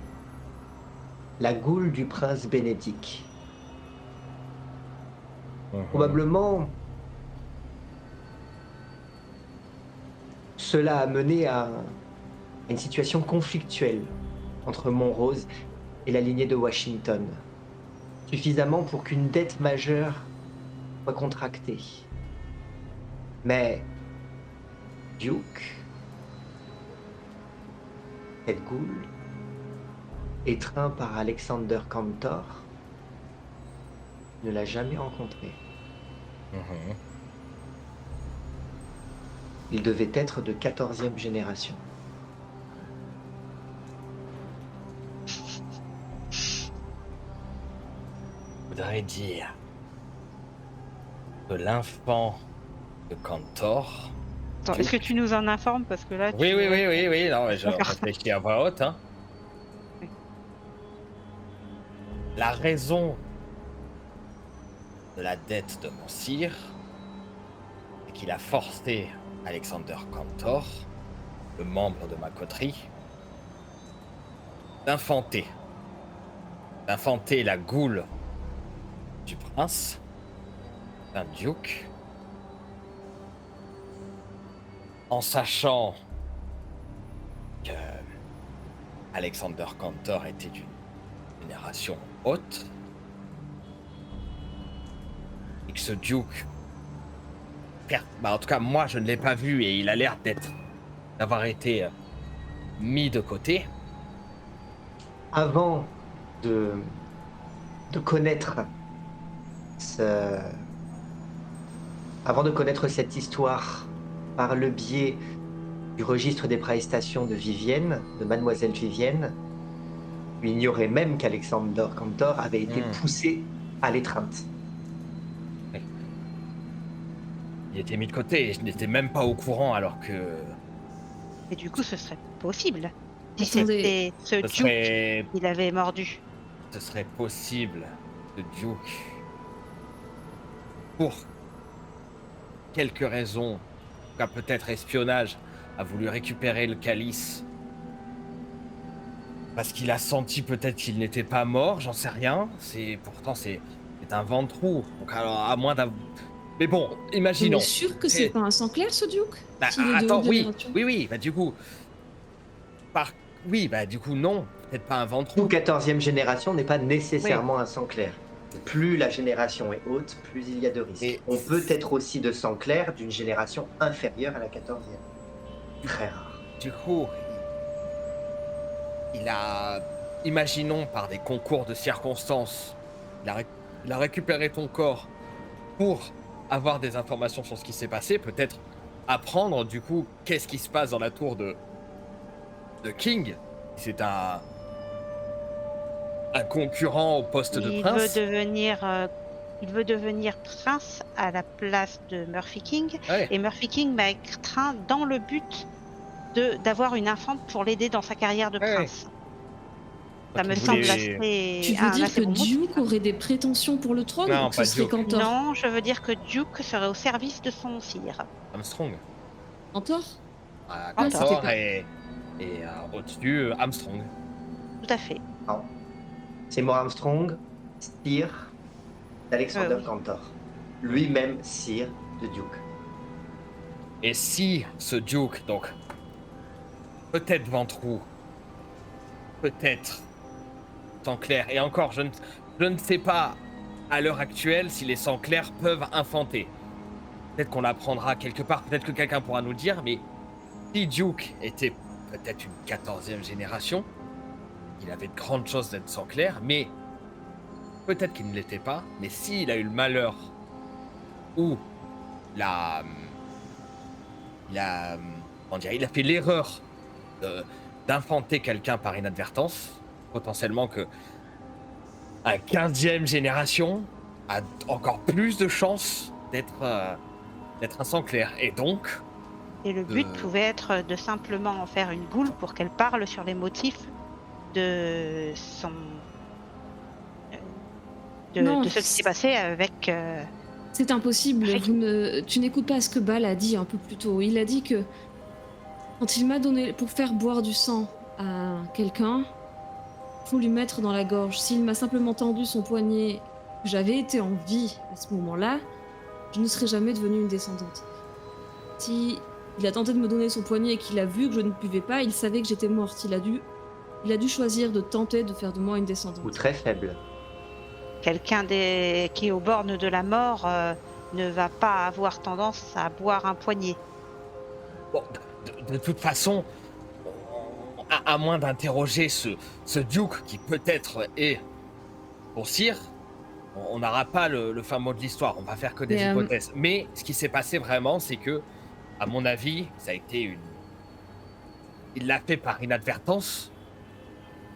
la goule du prince Bénédicte. Probablement, cela a mené à une situation conflictuelle entre Montrose et la lignée de Washington, suffisamment pour qu'une dette majeure soit contractée. Mais Duke, cette goule, étreint par Alexander Cantor, ne l'a jamais rencontré. Mhm. Il devait être de 14e génération. Voudrais dire que l'infant de Cantor. Attends, est-ce que tu nous en informes parce que là Oui, tu... oui, oui, oui, oui, non, mais je D'accord. réfléchis à voix haute, hein. Oui. La raison de la dette de mon sire, c'est qu'il a forcé Alexander Cantor, le membre de ma coterie, d'infanter la goule du prince, d'un duke, en sachant que Alexander Cantor était d'une génération haute, et que ce duke, en tout cas moi je ne l'ai pas vu et il a l'air d'avoir été mis de côté. Avant de connaître avant de connaître cette histoire par le biais du registre des prestations de Vivienne, de Mademoiselle Vivienne, il ignorait même qu'Alexander Cantor avait été poussé à l'étreinte. Il était mis de côté et je n'étais même pas au courant alors que Et du coup, ce serait possible. Si Attendez. c'était ce Duke qu'il avait mordu. ce serait possible que Duke, pour quelques raisons, peut-être espionnage, a voulu récupérer le calice parce qu'il a senti peut-être qu'il n'était pas mort, j'en sais rien. Pourtant c'est un ventrou. Donc alors à moins d'avoir... Mais bon, imaginons. On est sûr que c'est pas un sang clair, ce Duke? Bah, S'il est de attends, haute oui, génération oui, bah du coup, du coup non, peut-être pas un ventrou. Tout 14e génération n'est pas nécessairement un sang clair. Plus la génération est haute, plus il y a de risques. Et- On peut être aussi de sang clair d'une génération inférieure à la 14e. Très rare. Du coup, il a, imaginons par des concours de circonstances, il a récupéré ton corps pour avoir des informations sur ce qui s'est passé, peut-être apprendre du coup qu'est-ce qui se passe dans la tour de King. C'est un concurrent au poste de prince. Il veut devenir prince à la place de Murphy King. Ouais. Et Murphy King m'a étreint dans le but d'avoir une infante pour l'aider dans sa carrière de Ouais. prince. Ça Donc, me il semble voulait- Tu veux dire assez que bon motif. Duke aurait des prétentions pour le trône Non, ou que pas ce serait Duke. Cantor? Non, je veux dire que Duke serait au service de son sire. Armstrong. Cantor? Cantor c'était pas- et au-dessus Armstrong. Tout à fait. Non. Seymour Armstrong, sire d'Alexander Oui. Cantor. Lui-même sire de Duke. Et si ce Duke, donc, peut-être ventrou, peut-être sang clair, et encore, je ne sais pas à l'heure actuelle si les sangs clairs peuvent infanter. Peut-être qu'on l'apprendra quelque part, peut-être que quelqu'un pourra nous le dire, mais si Duke était peut-être une 14e génération, il avait de grandes chances d'être sang clair, mais peut-être qu'il ne l'était pas, mais s'il a eu le malheur ou il a fait l'erreur d'infanter quelqu'un par inadvertance, potentiellement que un 15e génération a encore plus de chances d'être un sang clair. Et donc, Et le but pouvait être de simplement en faire une goule pour qu'elle parle sur les motifs de son... Non, de ce qui s'est passé avec... C'est impossible. Avec- Tu n'écoutes pas ce que Bal a dit un peu plus tôt. Il a dit que Quand il m'a donné pour faire boire du sang à quelqu'un, faut lui mettre dans la gorge. S'il m'a simplement tendu son poignet, que j'avais été en vie à ce moment-là, je ne serais jamais devenue une descendante. Si il a tenté de me donner son poignet et qu'il a vu que je ne buvais pas, il savait que j'étais morte. Il a dû choisir de tenter de faire de moi une Ou descendante. très faible. Quelqu'un qui est aux bornes de la mort ne va pas avoir tendance à boire un poignet. Bon, de toute façon, à moins d'interroger ce Duke qui peut-être est pour Sire, on n'aura pas le fin mot de l'histoire, on va faire que des Mais, hypothèses. Mais ce qui s'est passé vraiment, c'est que, à mon avis, ça a été une. Il l'a fait par inadvertance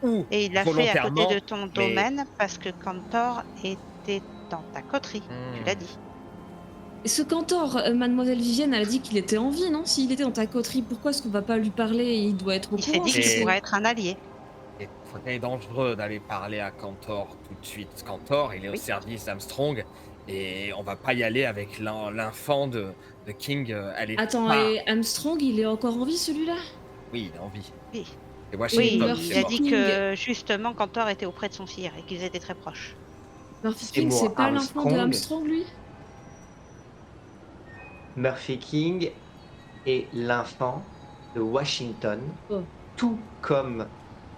ou Et il l'a fait à côté volontairement. de ton mais- domaine parce que Cantor était dans ta coterie, tu l'as dit. Et ce Cantor, Mademoiselle Vivienne, elle a dit qu'il était en vie, non? S'il était dans ta coterie, pourquoi est-ce qu'on va pas lui parler? Il doit être au Il s'est courant. dit que qu'il c'est- pourrait être un allié. C'est dangereux d'aller parler à Cantor tout de suite. Cantor, il est au Oui. service d'Armstrong et on va pas y aller avec l'infant de King. Elle est Attends, pas. et Armstrong, il est encore en vie celui-là? Oui, il a envie. Oui. C'est Oui, Washington Murphy qui Il est a mort. dit King. que justement Cantor était auprès de son sire et qu'ils étaient très proches. Murphy C'est King, moi, c'est pas l'enfant de Armstrong. Armstrong, lui? Murphy King est l'enfant de Washington, Oh. tout comme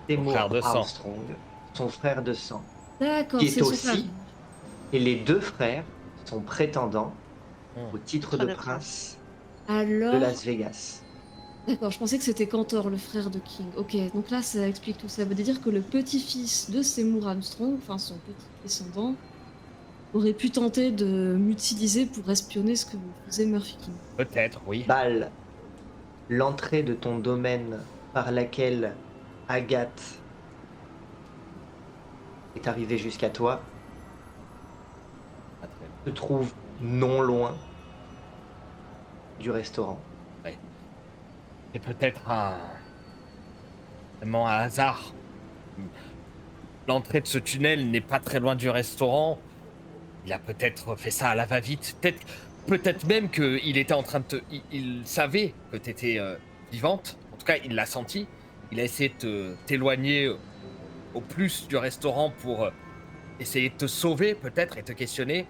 Seymour frère de sang. Armstrong, son frère de sang. D'accord, Qui est c'est son aussi- frère. Et les deux frères sont prétendants Hmm. au titre de prince de Alors, Las Vegas. d'accord, je pensais que c'était Cantor, le frère de King. Ok, donc là, ça explique tout. Ça veut dire que le petit-fils de Seymour Armstrong, enfin son petit descendant, aurait pu tenter de m'utiliser pour espionner ce que faisait Murphy King. Peut-être, oui. Bal, l'entrée de ton domaine par laquelle Agathe est arrivée jusqu'à toi Pas très loin. se trouve non loin du restaurant. C'est peut-être vraiment un hasard. L'entrée de ce tunnel n'est pas très loin du restaurant. Il a peut-être fait ça à la va-vite. Peut-être même qu'il était en train de te. Il savait que tu étais vivante. En tout cas, il l'a senti. Il a essayé de t'éloigner au plus du restaurant pour essayer de te sauver, peut-être, et te questionner.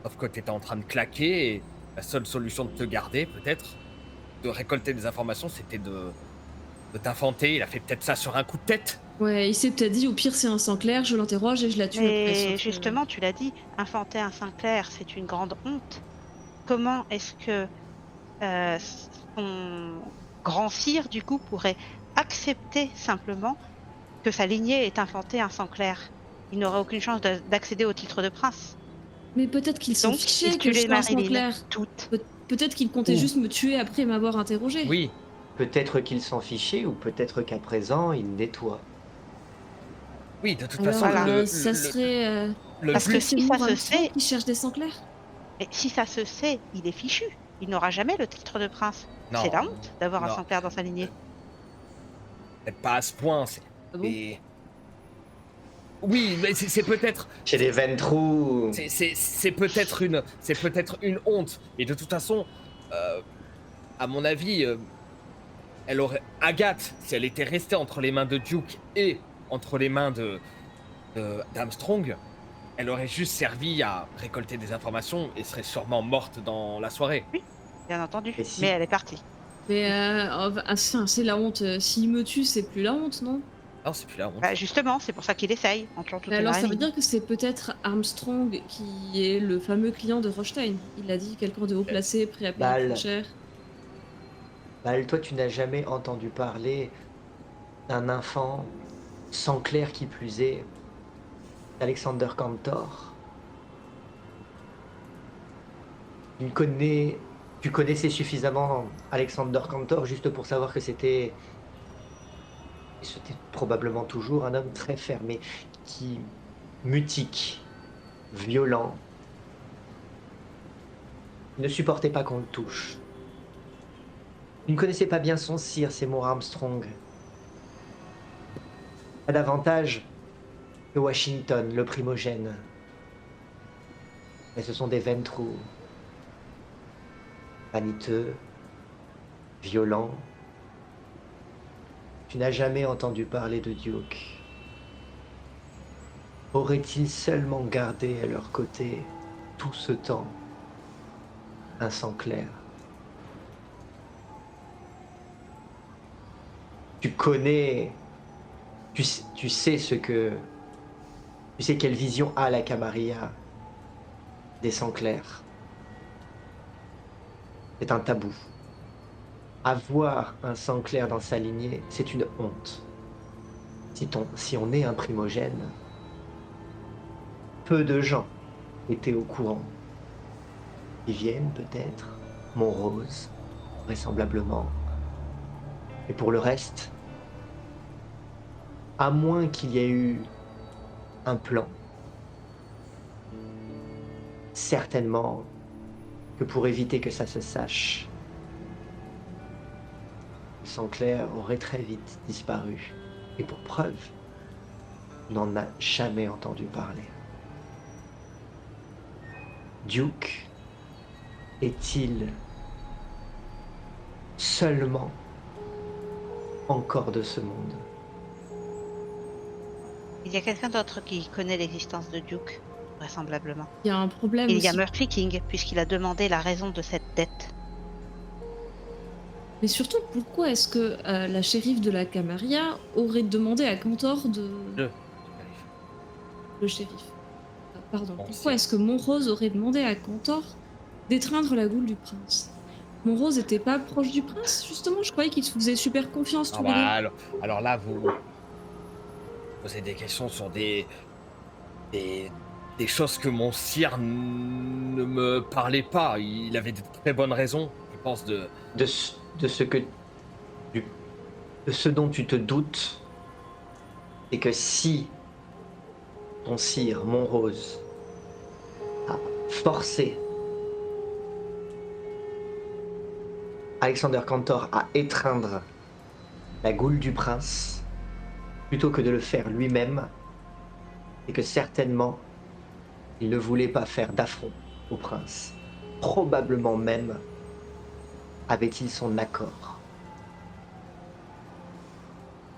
Sauf que tu étais en train de claquer et la seule solution de te garder, peut-être, de récolter des informations, c'était de t'infanter. Il a fait peut-être ça sur un coup de tête. Ouais, il s'est peut-être dit, au pire, c'est un sang clair, je l'interroge et je la tue après. Mais sauf que- justement, tu l'as dit, infanter un Sinclair, c'est une grande honte. Comment est-ce que son grand sire, du coup, pourrait accepter simplement que sa lignée ait infanté un Sinclair? Il n'aurait aucune chance d'accéder au titre de prince. Mais peut-être qu'il s'en Donc, fichait il que tue je les sois un sang Marilyn, clair. toutes. Peut-être qu'il comptait Ouh. juste me tuer après m'avoir interrogé. Oui, Peut-être qu'il s'en fichait ou peut-être qu'à présent il nettoie. oui, de toute Alors, façon, voilà. ça serait le Parce que but- si Seymour ça se Armstrong sait, qui cherche des sangs clairs. et si ça se sait, il est fichu. Il n'aura jamais le titre de prince. Non, C'est la honte d'avoir un non. Sinclair dans sa lignée. peut-être pas à ce point. Ah bon Et- Oui, mais c'est peut-être. Chez les Ventrous. C'est peut-être une honte. Et de toute façon, à mon avis, elle aurait Agathe, si elle était restée entre les mains de Duke et entre les mains d'Armstrong, elle aurait juste servi à récolter des informations et serait sûrement morte dans la soirée. Bien entendu. Et si- Mais elle est partie. Mais c'est la honte. S'il me tue, c'est plus la honte, non? Non, c'est plus la honte. Bah, justement, c'est pour ça qu'il essaye en tuant toutes Mais les alors, ça veut Marilyn. dire que c'est peut-être Armstrong qui est le fameux client de Rothstein. Il a dit quelqu'un de haut placé, prêt à payer Bal. très cher. Bal, toi tu n'as jamais entendu parler d'un enfant sans clair qui plus est, Alexander Cantor. Tu connaissais suffisamment Alexander Cantor juste pour savoir que c'était probablement toujours un homme très fermé, qui mutique, violent, ne supportait pas qu'on le touche. Tu ne connaissais pas bien son sire, Seymour Armstrong. Pas davantage que Washington, le primogène. Mais ce sont des Ventrous. Vaniteux, violents, Tu n'as jamais entendu parler de Duke. Auraient-ils seulement gardé à leur côté tout ce temps un sang clair? Tu connais, tu sais ce que, tu sais quelle vision a la Camarilla des sangs clairs. C'est un tabou. Avoir un sang clair dans sa lignée, c'est une honte. Si on est un primogène, peu de gens étaient au courant. Ils viennent peut-être, Montrose, vraisemblablement. Et pour le reste, à moins qu'il y ait eu un plan, certainement que pour éviter que ça se sache, le sang clair aurait très vite disparu. Et pour preuve, on n'en a jamais entendu parler. Duke est-il seulement encore de ce monde? Il y a quelqu'un d'autre qui connaît l'existence de Duke, vraisemblablement. Il y a un problème Il y a aussi. Murphy King, puisqu'il a demandé la raison de cette dette. Mais surtout, pourquoi est-ce que la shérif de la Camarilla aurait demandé à Cantor de... Le- Le shérif. Pardon. Bon, Pourquoi c'est- est-ce que Montrose aurait demandé à Cantor d'étreindre la goule du prince? Montrose était pas proche du prince, justement? Je croyais qu'ils se faisaient super confiance Ah tous bah, les deux. alors là, vous posez des questions sur des, des choses que mon sire ne me parlait pas. Il avait de très bonnes raisons, je pense, De ce que du- de ce dont tu te doutes, c'est que si ton sire, Montrose, a forcé Alexander Cantor à étreindre la goule du prince, plutôt que de le faire lui-même, et que certainement il ne voulait pas faire d'affront au prince. Probablement même avait-il son accord.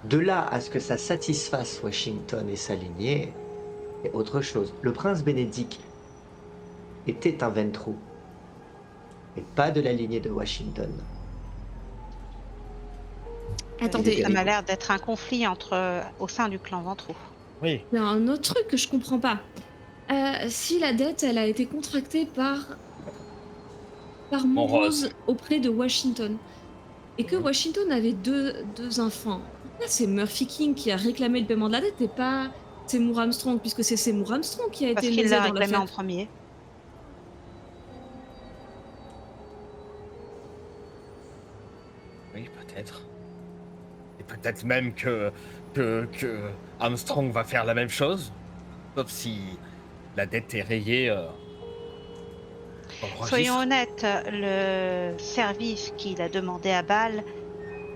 De là à ce que ça satisfasse Washington et sa lignée, c'est autre chose. Le prince Bénédicte était un Ventrue, mais pas de la lignée de Washington. Attendez, Ça m'a l'air d'être un conflit au sein du clan Ventrue. Oui. il y a un autre truc que je comprends pas. Si la dette, elle a été contractée par Montrose auprès de Washington, et que Washington avait deux enfants, pourquoi c'est Murphy King qui a réclamé le paiement de la dette et pas Seymour Armstrong, puisque c'est Seymour Armstrong qui a Parce été qu'il lésé l'a dans réclamé en l'affaire. premier. Oui, peut-être. Et peut-être même que Armstrong va faire la même chose, sauf si la dette est rayée dans le Soyons registre. honnêtes, le service qu'il a demandé à Bâle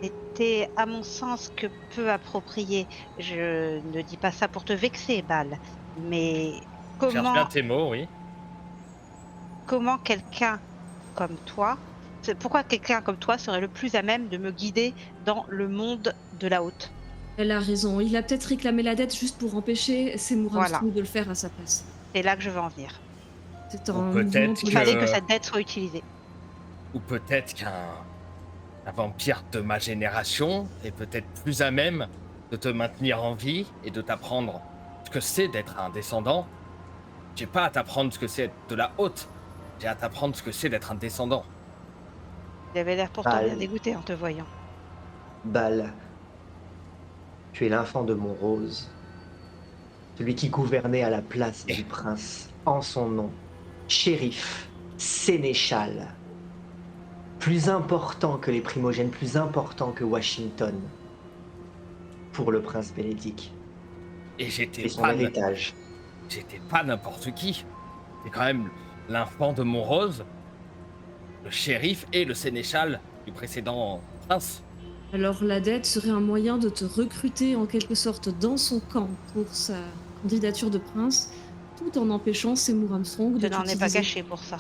était, à mon sens, que peu approprié. Je ne dis pas ça pour te vexer, Bâle, mais Cherche bien tes mots, oui. comment quelqu'un comme toi, pourquoi quelqu'un comme toi serait le plus à même de me guider dans le monde de la haute? Elle a raison, il a peut-être réclamé la dette juste pour empêcher Seymour Voilà. Armstrong de le faire à sa place. C'est là que je veux en venir. C'est Ou un peut-être mouvement Il Que- fallait que politique. cette dette soit utilisée. Ou peut-être qu'un vampire de ma génération est peut-être plus à même de te maintenir en vie et de t'apprendre ce que c'est d'être un descendant. J'ai pas à t'apprendre ce que c'est de la haute, j'ai à t'apprendre ce que c'est d'être un descendant. Il avait l'air pourtant Bâle. bien dégoûté en te voyant. Bâle, tu es l'enfant de Montrose, celui qui gouvernait à la place du prince, en son nom, shérif, sénéchal, plus important que les primogènes, plus important que Washington, pour le prince Bénédicte Et j'étais et son pas, héritage. j'étais pas n'importe qui. C'est quand même l'enfant de Montrose, le shérif et le sénéchal du précédent prince. Alors la dette serait un moyen de te recruter en quelque sorte dans son camp pour sa candidature de prince, tout en empêchant Seymour Armstrong de Je n'en ai pas t'utiliser. caché pour ça.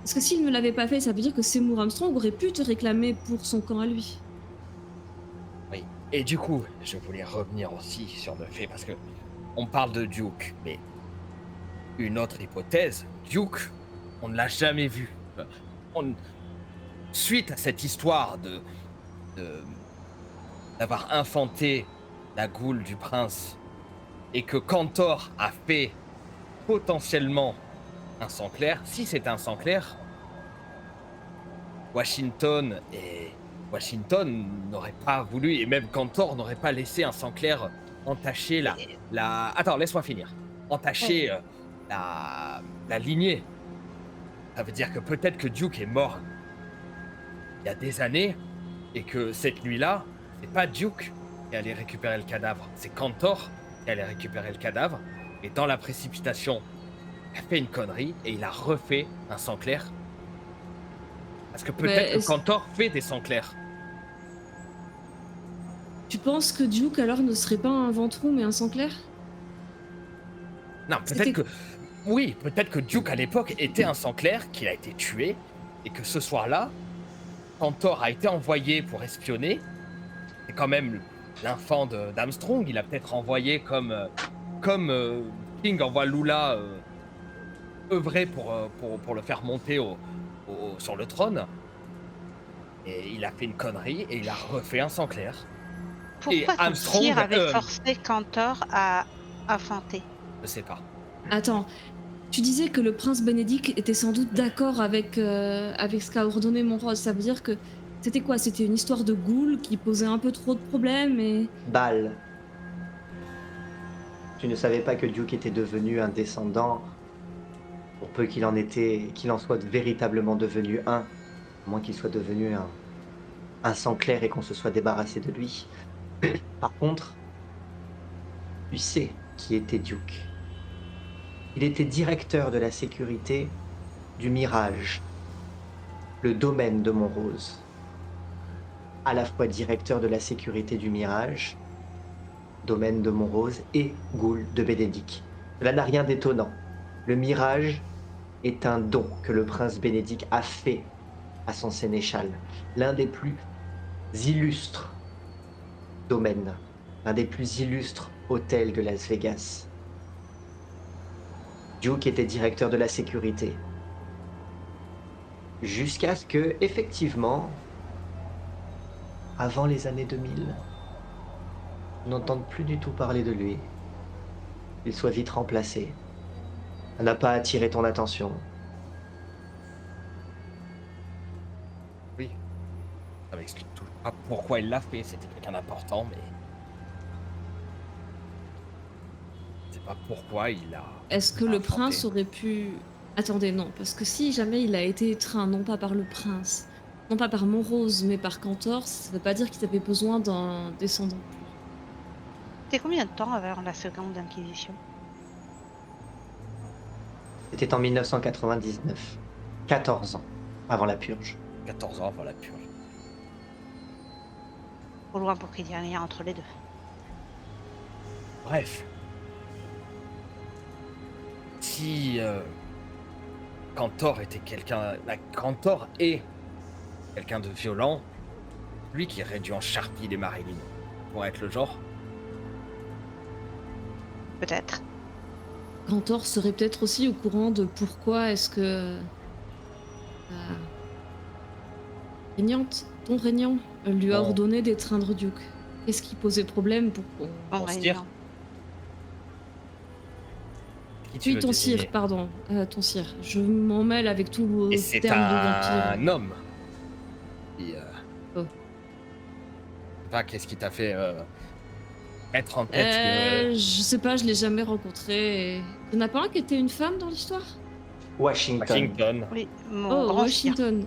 Parce que s'il ne l'avait pas fait, ça veut dire que Seymour Armstrong aurait pu te réclamer pour son camp à lui. Et du coup, je voulais revenir aussi sur le fait, parce que on parle de Duke, mais une autre hypothèse, Duke, on ne l'a jamais vu. On- Suite à cette histoire de- d'avoir infanté la goule du prince et que Cantor a fait potentiellement un sang clair, si c'est un sang clair, Washington et Washington n'aurait pas voulu, et même Cantor n'aurait pas laissé un sang clair entacher Et- Attends, laisse-moi finir. ouais. Entacher la lignée. Ça veut dire que peut-être que Duke est mort il y a des années et que cette nuit-là, c'est pas Duke qui allait récupérer le cadavre, c'est Cantor qui allait récupérer le cadavre. Et dans la précipitation, il a fait une connerie et il a refait un sang clair. Parce que Bah, peut-être que Cantor fait des sangs clairs. tu penses que Duke alors ne serait pas un ventrou mais un sang clair? Non, C'était peut-être que Duke à l'époque était un sang clair, qu'il a été tué, et que ce soir-là, Cantor a été envoyé pour espionner. C'est quand même l'enfant d'Armstrong, il a peut-être envoyé comme King envoie Lula œuvrer pour le faire monter sur le trône. Et il a fait une connerie et il a refait un sang clair. Et Pourquoi ton Armstrong, sire avait forcé Cantor à infanter? je sais pas. Attends, tu disais que le prince Bénédicte était sans doute d'accord avec ce qu'a ordonné Monrose. Ça veut dire que c'était quoi? C'était une histoire de goule qui posait un peu trop de problèmes et... Bâle. Tu ne savais pas que Duke était devenu un descendant, pour peu qu'il en soit véritablement devenu un, à moins qu'il soit devenu un sang clair et qu'on se soit débarrassé de lui. Par contre, tu sais qui était Duke. Il était directeur de la sécurité du Mirage, le domaine de Montrose. À la fois directeur de la sécurité du Mirage, domaine de Montrose, et Goule de Bénédicte. Cela n'a rien d'étonnant. Le Mirage est un don que le prince Bénédicte a fait à son sénéchal, l'un des plus illustres domaines, l'un des plus illustres hôtels de Las Vegas. Duke était directeur de la sécurité. Jusqu'à ce que, effectivement, avant les années 2000, on n'entende plus du tout parler de lui. Il soit vite remplacé. Ça n'a pas attiré ton attention. Oui, ça m'explique toujours pas pourquoi il l'a fait. C'était quelqu'un d'important, mais je sais pas pourquoi il a. Est-ce que il a le infanté. prince aurait pu... Attendez, non, parce que si jamais il a été étreint, non pas par le prince, non pas par Monrose, mais par Cantor, ça veut pas dire qu'il avait besoin d'un descendant pur. C'était combien de temps avant la seconde inquisition? C'était en 1999. 14 ans avant la purge. 14 ans avant la purge. Trop loin pour qu'il y ait un lien entre les deux. Bref. Si Cantor était quelqu'un. Cantor est quelqu'un de violent, lui qui aurait dû en charpie les Marilyn pour être le genre. Peut-être. Cantor serait peut-être aussi au courant de pourquoi est-ce que... ton régnant, lui a Oh. ordonné d'étreindre Duke. Qu'est-ce qui posait problème pour qu'on... En se vrai, dire. non. Qui tu Oui, veux ton désigner? sire, pardon. Ton sire. Je m'en mêle avec tous vos Et c'est termes de vampire. un homme. Et, Oh. je sais pas qu'est-ce qui t'a fait être en tête Je sais pas, je l'ai jamais rencontré. Et... Il n'y en a pas un qui était une femme dans l'histoire? que Washington. Washington. Oui, mon Oh, grand sire. Washington.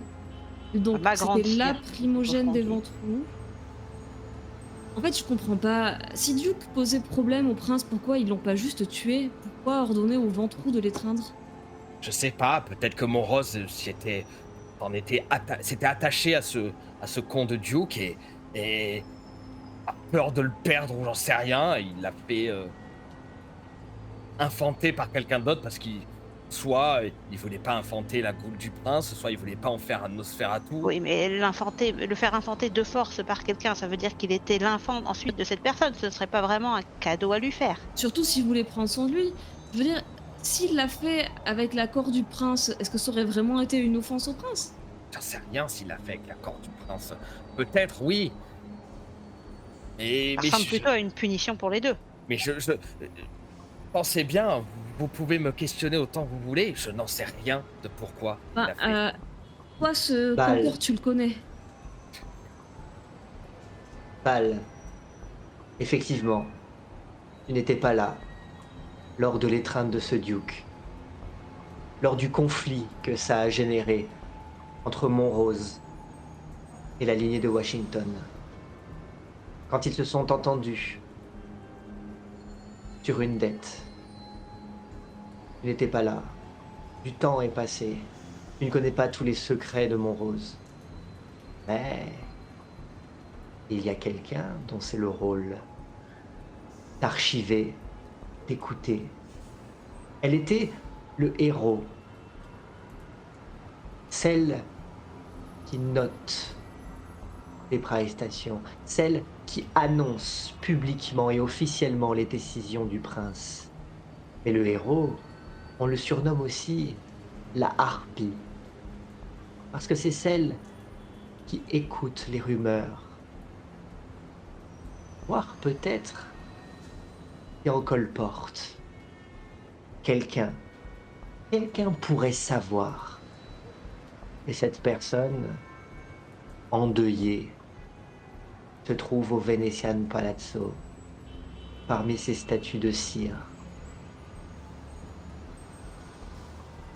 Donc Ma grande c'était la sire, primogène des confondue. ventrous. En fait, je comprends pas. Si Duke posait problème au prince, pourquoi ils l'ont pas juste tué? Pourquoi ordonner aux ventrous de l'étreindre? Je sais pas, peut-être que Monrose s'était attaché à ce con de Duke et a peur de le perdre ou j'en sais rien. Il l'a fait infanter par quelqu'un d'autre parce qu'il Soit il voulait pas inventer la Goule du Prince, soit il voulait pas en faire un Nosferatu. Oui, mais le faire infanter de force par quelqu'un, ça veut dire qu'il était l'enfant ensuite de cette personne. Ce ne serait pas vraiment un cadeau à lui faire. Surtout s'il voulait prendre soin de lui. Je veux dire, s'il l'a fait avec l'accord du prince, est-ce que ça aurait vraiment été une offense au prince? J'en sais rien s'il l'a fait avec l'accord du prince. Peut-être oui, mais Ça mais ressemble je plutôt à une punition pour les 2. mais pensez bien, vous pouvez me questionner autant que vous voulez, je n'en sais rien de pourquoi il Bah, l'a fait. toi, ce Bal, Cantor, tu le connais. Bal, effectivement, tu n'étais pas là lors de l'étreinte de ce duc, lors du conflit que ça a généré entre Montrose et la lignée de Washington, quand ils se sont entendus sur une dette. Tu n'étais pas là. Du temps est passé. Tu ne connais pas tous les secrets de Montrose. Mais il y a quelqu'un dont c'est le rôle d'archiver, d'écouter. Elle était le héros, celle qui note les prestations, celle qui annonce publiquement et officiellement les décisions du prince. Mais le héros, on le surnomme aussi la harpie, parce que c'est celle qui écoute les rumeurs, voire peut-être qui en colporte. Quelqu'un, quelqu'un pourrait savoir. Et cette personne, endeuillée, se trouve au Venetian Palazzo, parmi ses statues de cire.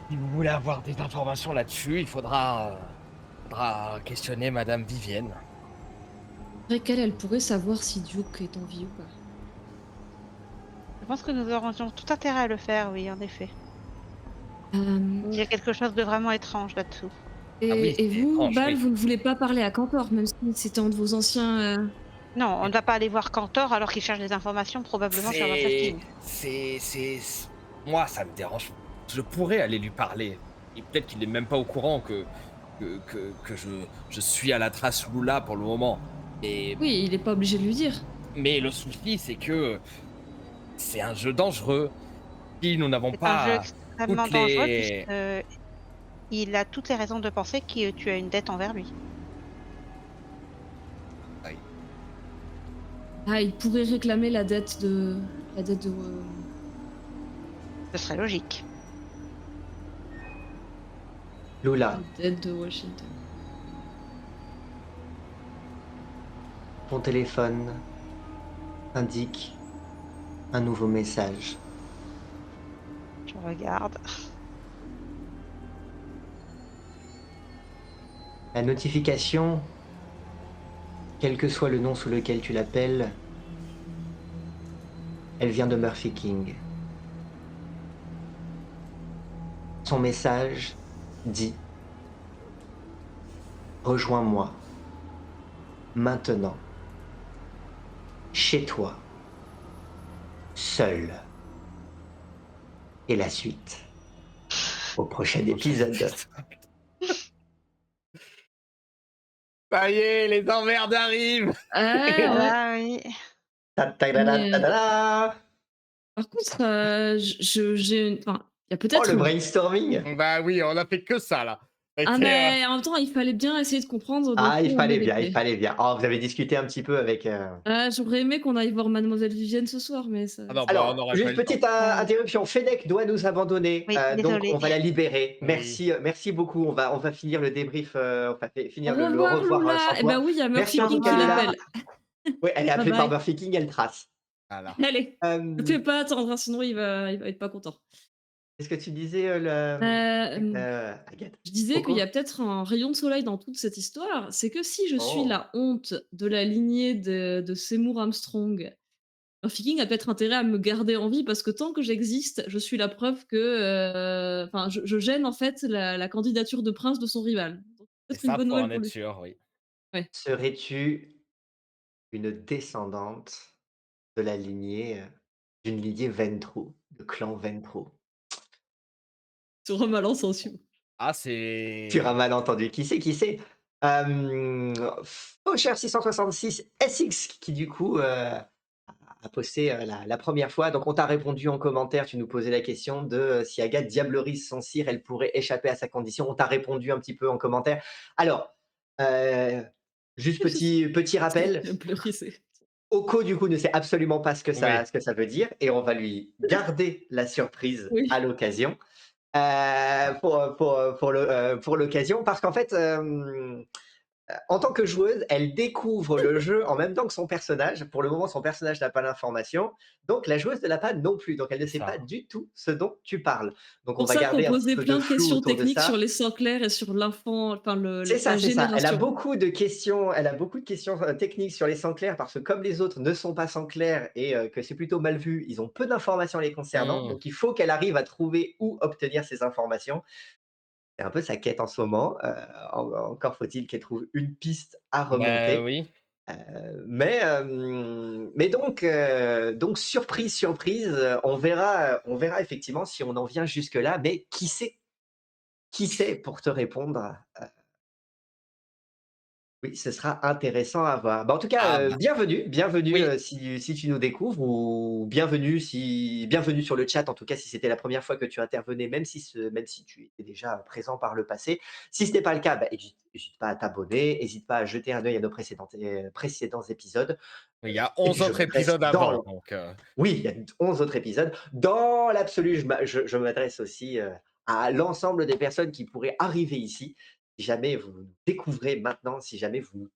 Si vous voulez avoir des informations là-dessus, il faudra questionner madame Vivienne. Après qu'elle, elle pourrait savoir si Duke est en vie ou pas. Je pense que nous aurions tout intérêt à le faire, oui, en effet. Hem Il y a quelque chose de vraiment étrange là-dessous. Ah oui, et c'est vous, étrange, Bal, oui. vous ne voulez pas parler à Cantor, même si c'était un de vos anciens, Non, on Mais ne va pas aller voir Cantor alors qu'il cherche des informations probablement sur Murphy c'est King. moi, ça me dérange. Je pourrais aller lui parler et peut-être qu'il est même pas au courant que je suis à la trace Lula pour le moment et Oui, il est pas obligé de lui dire. mais le souci, c'est que c'est un jeu dangereux. Si nous n'avons C'est un jeu pas extrêmement toutes dangereux les puisqu'il a toutes les raisons de penser que tu as une dette envers lui. oui, Ah, il pourrait réclamer la dette de, Ce serait logique. la Lula, dette de Washington. ton téléphone indique un nouveau message. Je regarde. La notification, quel que soit le nom sous lequel tu l'appelles, elle vient de Murphy King. Son message dit: rejoins-moi maintenant, chez toi, seul. Et la suite au prochain prochain épisode. épisode. Ça y est, les emmerdes arrivent! Ah ouais, Ah oui. mais Ta-ta-da-da-ta-da! par contre, j'ai une enfin, il y a Oh, peut-être le un brainstorming! Bah oui, on a fait que ça là. Ça a ah été, mais en même temps, il fallait bien essayer de comprendre de Ah, quoi il on fallait bien, il était. fallait bien. Oh, vous avez discuté un petit peu avec, Ah, j'aurais aimé qu'on aille voir Mademoiselle Vivienne ce soir, mais ça ah non, bah, on Alors, n'aurait pas juste eu le temps. petite, interruption. Fennec doit nous abandonner, Oui, donc désolée. on va la libérer. Oui. Merci, merci beaucoup. On va finir le débrief, enfin au finir le revoir revoir, Lula! sans Eh ben toi. oui, il y a Merci Murphy en Au tout King cas, qui Lola. revoir. l'appelle. Oui, elle est Bye appelée par bye. Murphy King, elle trace. Voilà. Allez, ne Hem, fais pas attendre, hein, sinon il va être pas content. Qu'est-ce que tu disais, Hem, Agathe? je disais qu'il y Coco? a peut-être un rayon de soleil dans toute cette histoire, c'est que si je suis Oh! la honte de la lignée de Seymour Armstrong, Murphy King a peut-être intérêt à me garder en vie parce que tant que j'existe, je suis la preuve que, enfin, je gêne en fait la candidature de prince de son rival. Donc C'est peut-être une ça, bonne pour nouvelle en pour être lui. sûr, oui. Ouais. Serais-tu une descendante de la lignée, d'une lignée Ventrue, le clan Ventrue? Sur un malentendu. Ah, Sur un c'est. malentendu. Qui c'est, qui c'est? Faucheur 666 SX qui du coup, a posté, la 1re fois. Donc on t'a répondu en commentaire, tu nous posais la question de, si Agathe diablerise son cire, elle pourrait échapper à sa condition. On t'a répondu un petit peu en commentaire. Alors, heu, juste petit rappel, Pleurisé. Oko du coup ne sait absolument pas Oui. ce que ça veut dire et on va lui garder la surprise à Oui. l'occasion, pour l'occasion parce qu'en fait, en tant que joueuse, elle découvre le jeu en même temps que son personnage. Pour le moment, son personnage n'a pas l'information, donc la joueuse ne l'a pas non plus. Donc elle ne C'est sait pas ça. du tout ce dont tu parles. Donc on Pour va ça qu'on garder un petit posait peu de plein de flou questions autour de techniques sur ça. les sangs clairs et sur l'enfant, enfin C'est ça, la c'est ça. génération. Elle a beaucoup de questions, techniques sur les sangs clairs parce que comme les autres ne sont pas sangs clairs et que c'est plutôt mal vu, ils ont peu d'informations les concernant. Mmh. Donc il faut qu'elle arrive à trouver où obtenir ces informations. C'est un peu sa quête en ce moment. Encore faut-il qu'elle trouve une piste à Bah, remonter. oui. Mais donc surprise, surprise, on verra effectivement si on en vient jusque-là, mais qui sait? Qui sait pour te répondre? Oui, ce sera intéressant à voir. Bah, en tout Ah, cas, bah, bienvenue, oui. si tu nous découvres ou bienvenue sur le chat, en tout cas, si c'était la première fois que tu intervenais, même si tu étais déjà présent par le passé. Si ce n'est pas le cas, bah, hésite pas à t'abonner, hésite pas à jeter un œil à nos précédents épisodes, Il y a et 11 puis je autres m'adresse épisodes avant, donc oui, il y a 11 autres épisodes. Dans l'absolu, je m'adresse aussi, à l'ensemble des personnes qui pourraient arriver ici. Si jamais vous nous découvrez maintenant, si jamais vous nous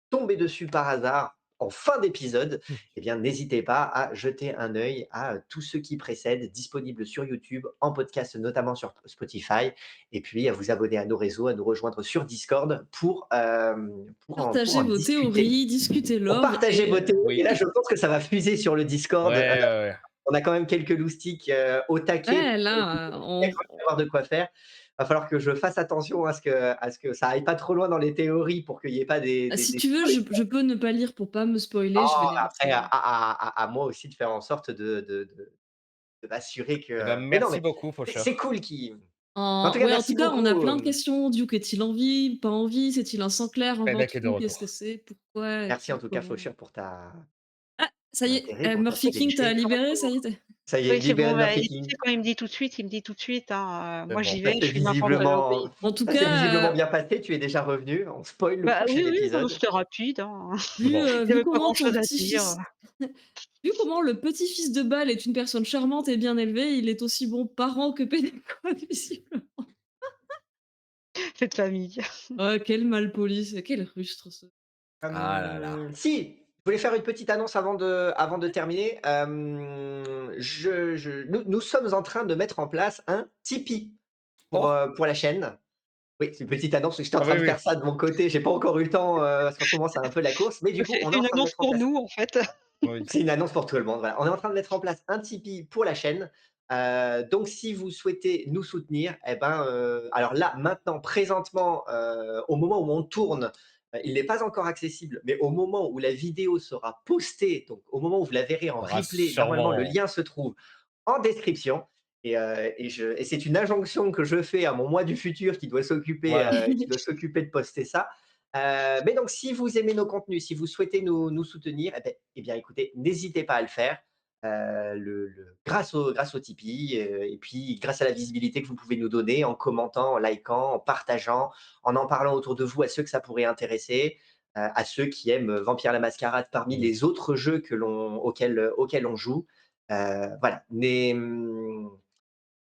tombez dessus par hasard en fin d'épisode, eh bien n'hésitez pas à jeter un œil à, tous ceux qui précèdent, disponibles sur YouTube, en podcast, notamment sur Spotify et puis à vous abonner à nos réseaux, à nous rejoindre sur Discord pour Partagez en vos discuter. théories, discutez Pour lore partager vos théories et oui. là je pense que ça va fuser sur le Ouais, Discord. ouais, ouais. On a quand même quelques loustiques, au taquet ouais, pour là, savoir de quoi faire. Va falloir que je fasse attention à ce que ça aille pas trop loin dans les théories pour qu'il y ait pas si des tu veux, je peux ne pas lire pour pas me spoiler, je vais oh, les après mettre. à moi aussi de faire en sorte de m'assurer Eh ben, que mais non, merci mais beaucoup, c'est Faucheur. cool en tout cas Ouais, en tout merci cas, on a beaucoup, plein de questions. Duke est-il en vie, pas en vie? C'est-il un sang clair, un Fennec est de ventrou? Qu'est-ce que retour. c'est? Pourquoi? merci en Qui? tout cas Comment? Faucheur pour ta Ah, ça ton y est, intérêt, pour ta Murphy King t'a PDG. libéré, ça y est? Ça y est, Oui, c'est libéré bon, de bah, Murphy tu King. sais, quand il me dit tout de suite, hein, C'est moi bon. j'y vais, je suis une enfant, j'avais obéi. En tout Ça s'est visiblement cas, bien passé, tu es déjà revenu. On spoil le Bah, prochain oui, oui, non, épisode. c'était rapide, hein. vu, Bon. Il y vu avait pas comment grand ton chose à dire. petit-fils vu comment le petit-fils de Bâle est une personne charmante et bien élevée, il est aussi bon parent que pédagogue, visiblement. Cette famille. Oh, quel malpoli, quel rustre ce. Ah là là. Si, je voulais faire une petite annonce avant de terminer. Nous sommes en train de mettre en place un Tipeee Oh! pour la chaîne. Oui, c'est une petite annonce, parce que j'étais en Ah train oui, de oui. faire ça de mon côté. J'ai pas encore eu le temps, parce qu'en ce moment, c'est un peu la course. Mais du coup, on est C'est en une train de annonce mettre en pour place nous, en fait. Oui. c'est une annonce pour tout le monde, voilà. On est en train de mettre en place un Tipeee pour la chaîne. Donc si vous souhaitez nous soutenir, eh ben, alors là, maintenant, présentement, au moment où on tourne, il n'est pas encore accessible, mais au moment où la vidéo sera postée, donc au moment où vous la verrez en Il y aura replay, normalement, le sûrement lien se trouve en description. Et c'est une injonction que je fais à mon moi du futur voilà. qui doit s'occuper de poster ça. Mais donc, si vous aimez nos contenus, si vous souhaitez nous soutenir, eh bien, écoutez, n'hésitez pas à le faire. Grâce au Tipeee, et puis grâce à la visibilité que vous pouvez nous donner en commentant, en likant, en partageant, en parlant autour de vous à ceux que ça pourrait intéresser, à ceux qui aiment Vampire la Mascarade parmi Oui. les autres jeux auxquels on joue. Voilà,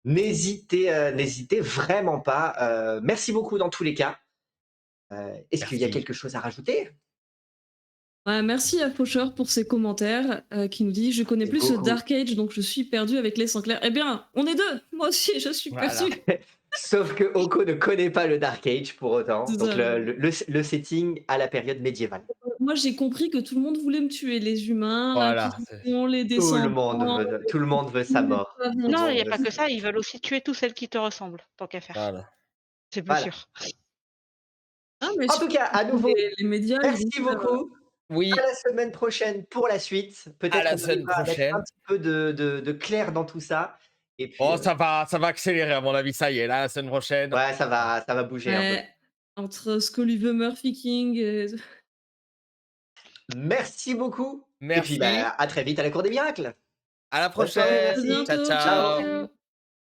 n'hésitez vraiment pas. Merci beaucoup dans tous les cas. Est-ce qu'il y a Merci. quelque chose à rajouter? Ouais, merci à Faucheur pour ses commentaires, qui nous dit: «Je connais C'est plus ce beaucoup. Dark Age, donc je suis perdu avec les sangs clairs». Eh bien, on est 2. Moi aussi, je suis Voilà. perdue. Sauf que Oko ne connaît pas le Dark Age pour autant, C'est donc ça. le setting à la période médiévale. Moi, j'ai compris que tout le monde voulait me tuer, les humains, Voilà, c'est l'Inquisition, les descendants, Tout le monde veut sa les mort. Tout le Non, il y monde a veut pas que sa ça, ils veulent aussi tuer toutes celles qui te ressemblent, tant qu'à faire. voilà. C'est peu voilà. sûr. Ah, mais En tout cas, à nouveau, les médias, ils vont merci faire, beaucoup. À Oui, la semaine prochaine pour la suite. à Peut-être la qu'on semaine arrivera à mettre un prochaine. petit peu de clair dans tout ça Et puis, Oh, ça va accélérer à mon avis, ça y est, là, la semaine prochaine. ouais, ça va bouger un peu. Ouais, entre Scoliver, Murphy King, Merci beaucoup et puis, Merci, bah, à très vite à la cour des miracles. à la Bonne soirée, prochaine. à merci. Ciao, bientôt. Ciao, Ciao. ciao. ciao.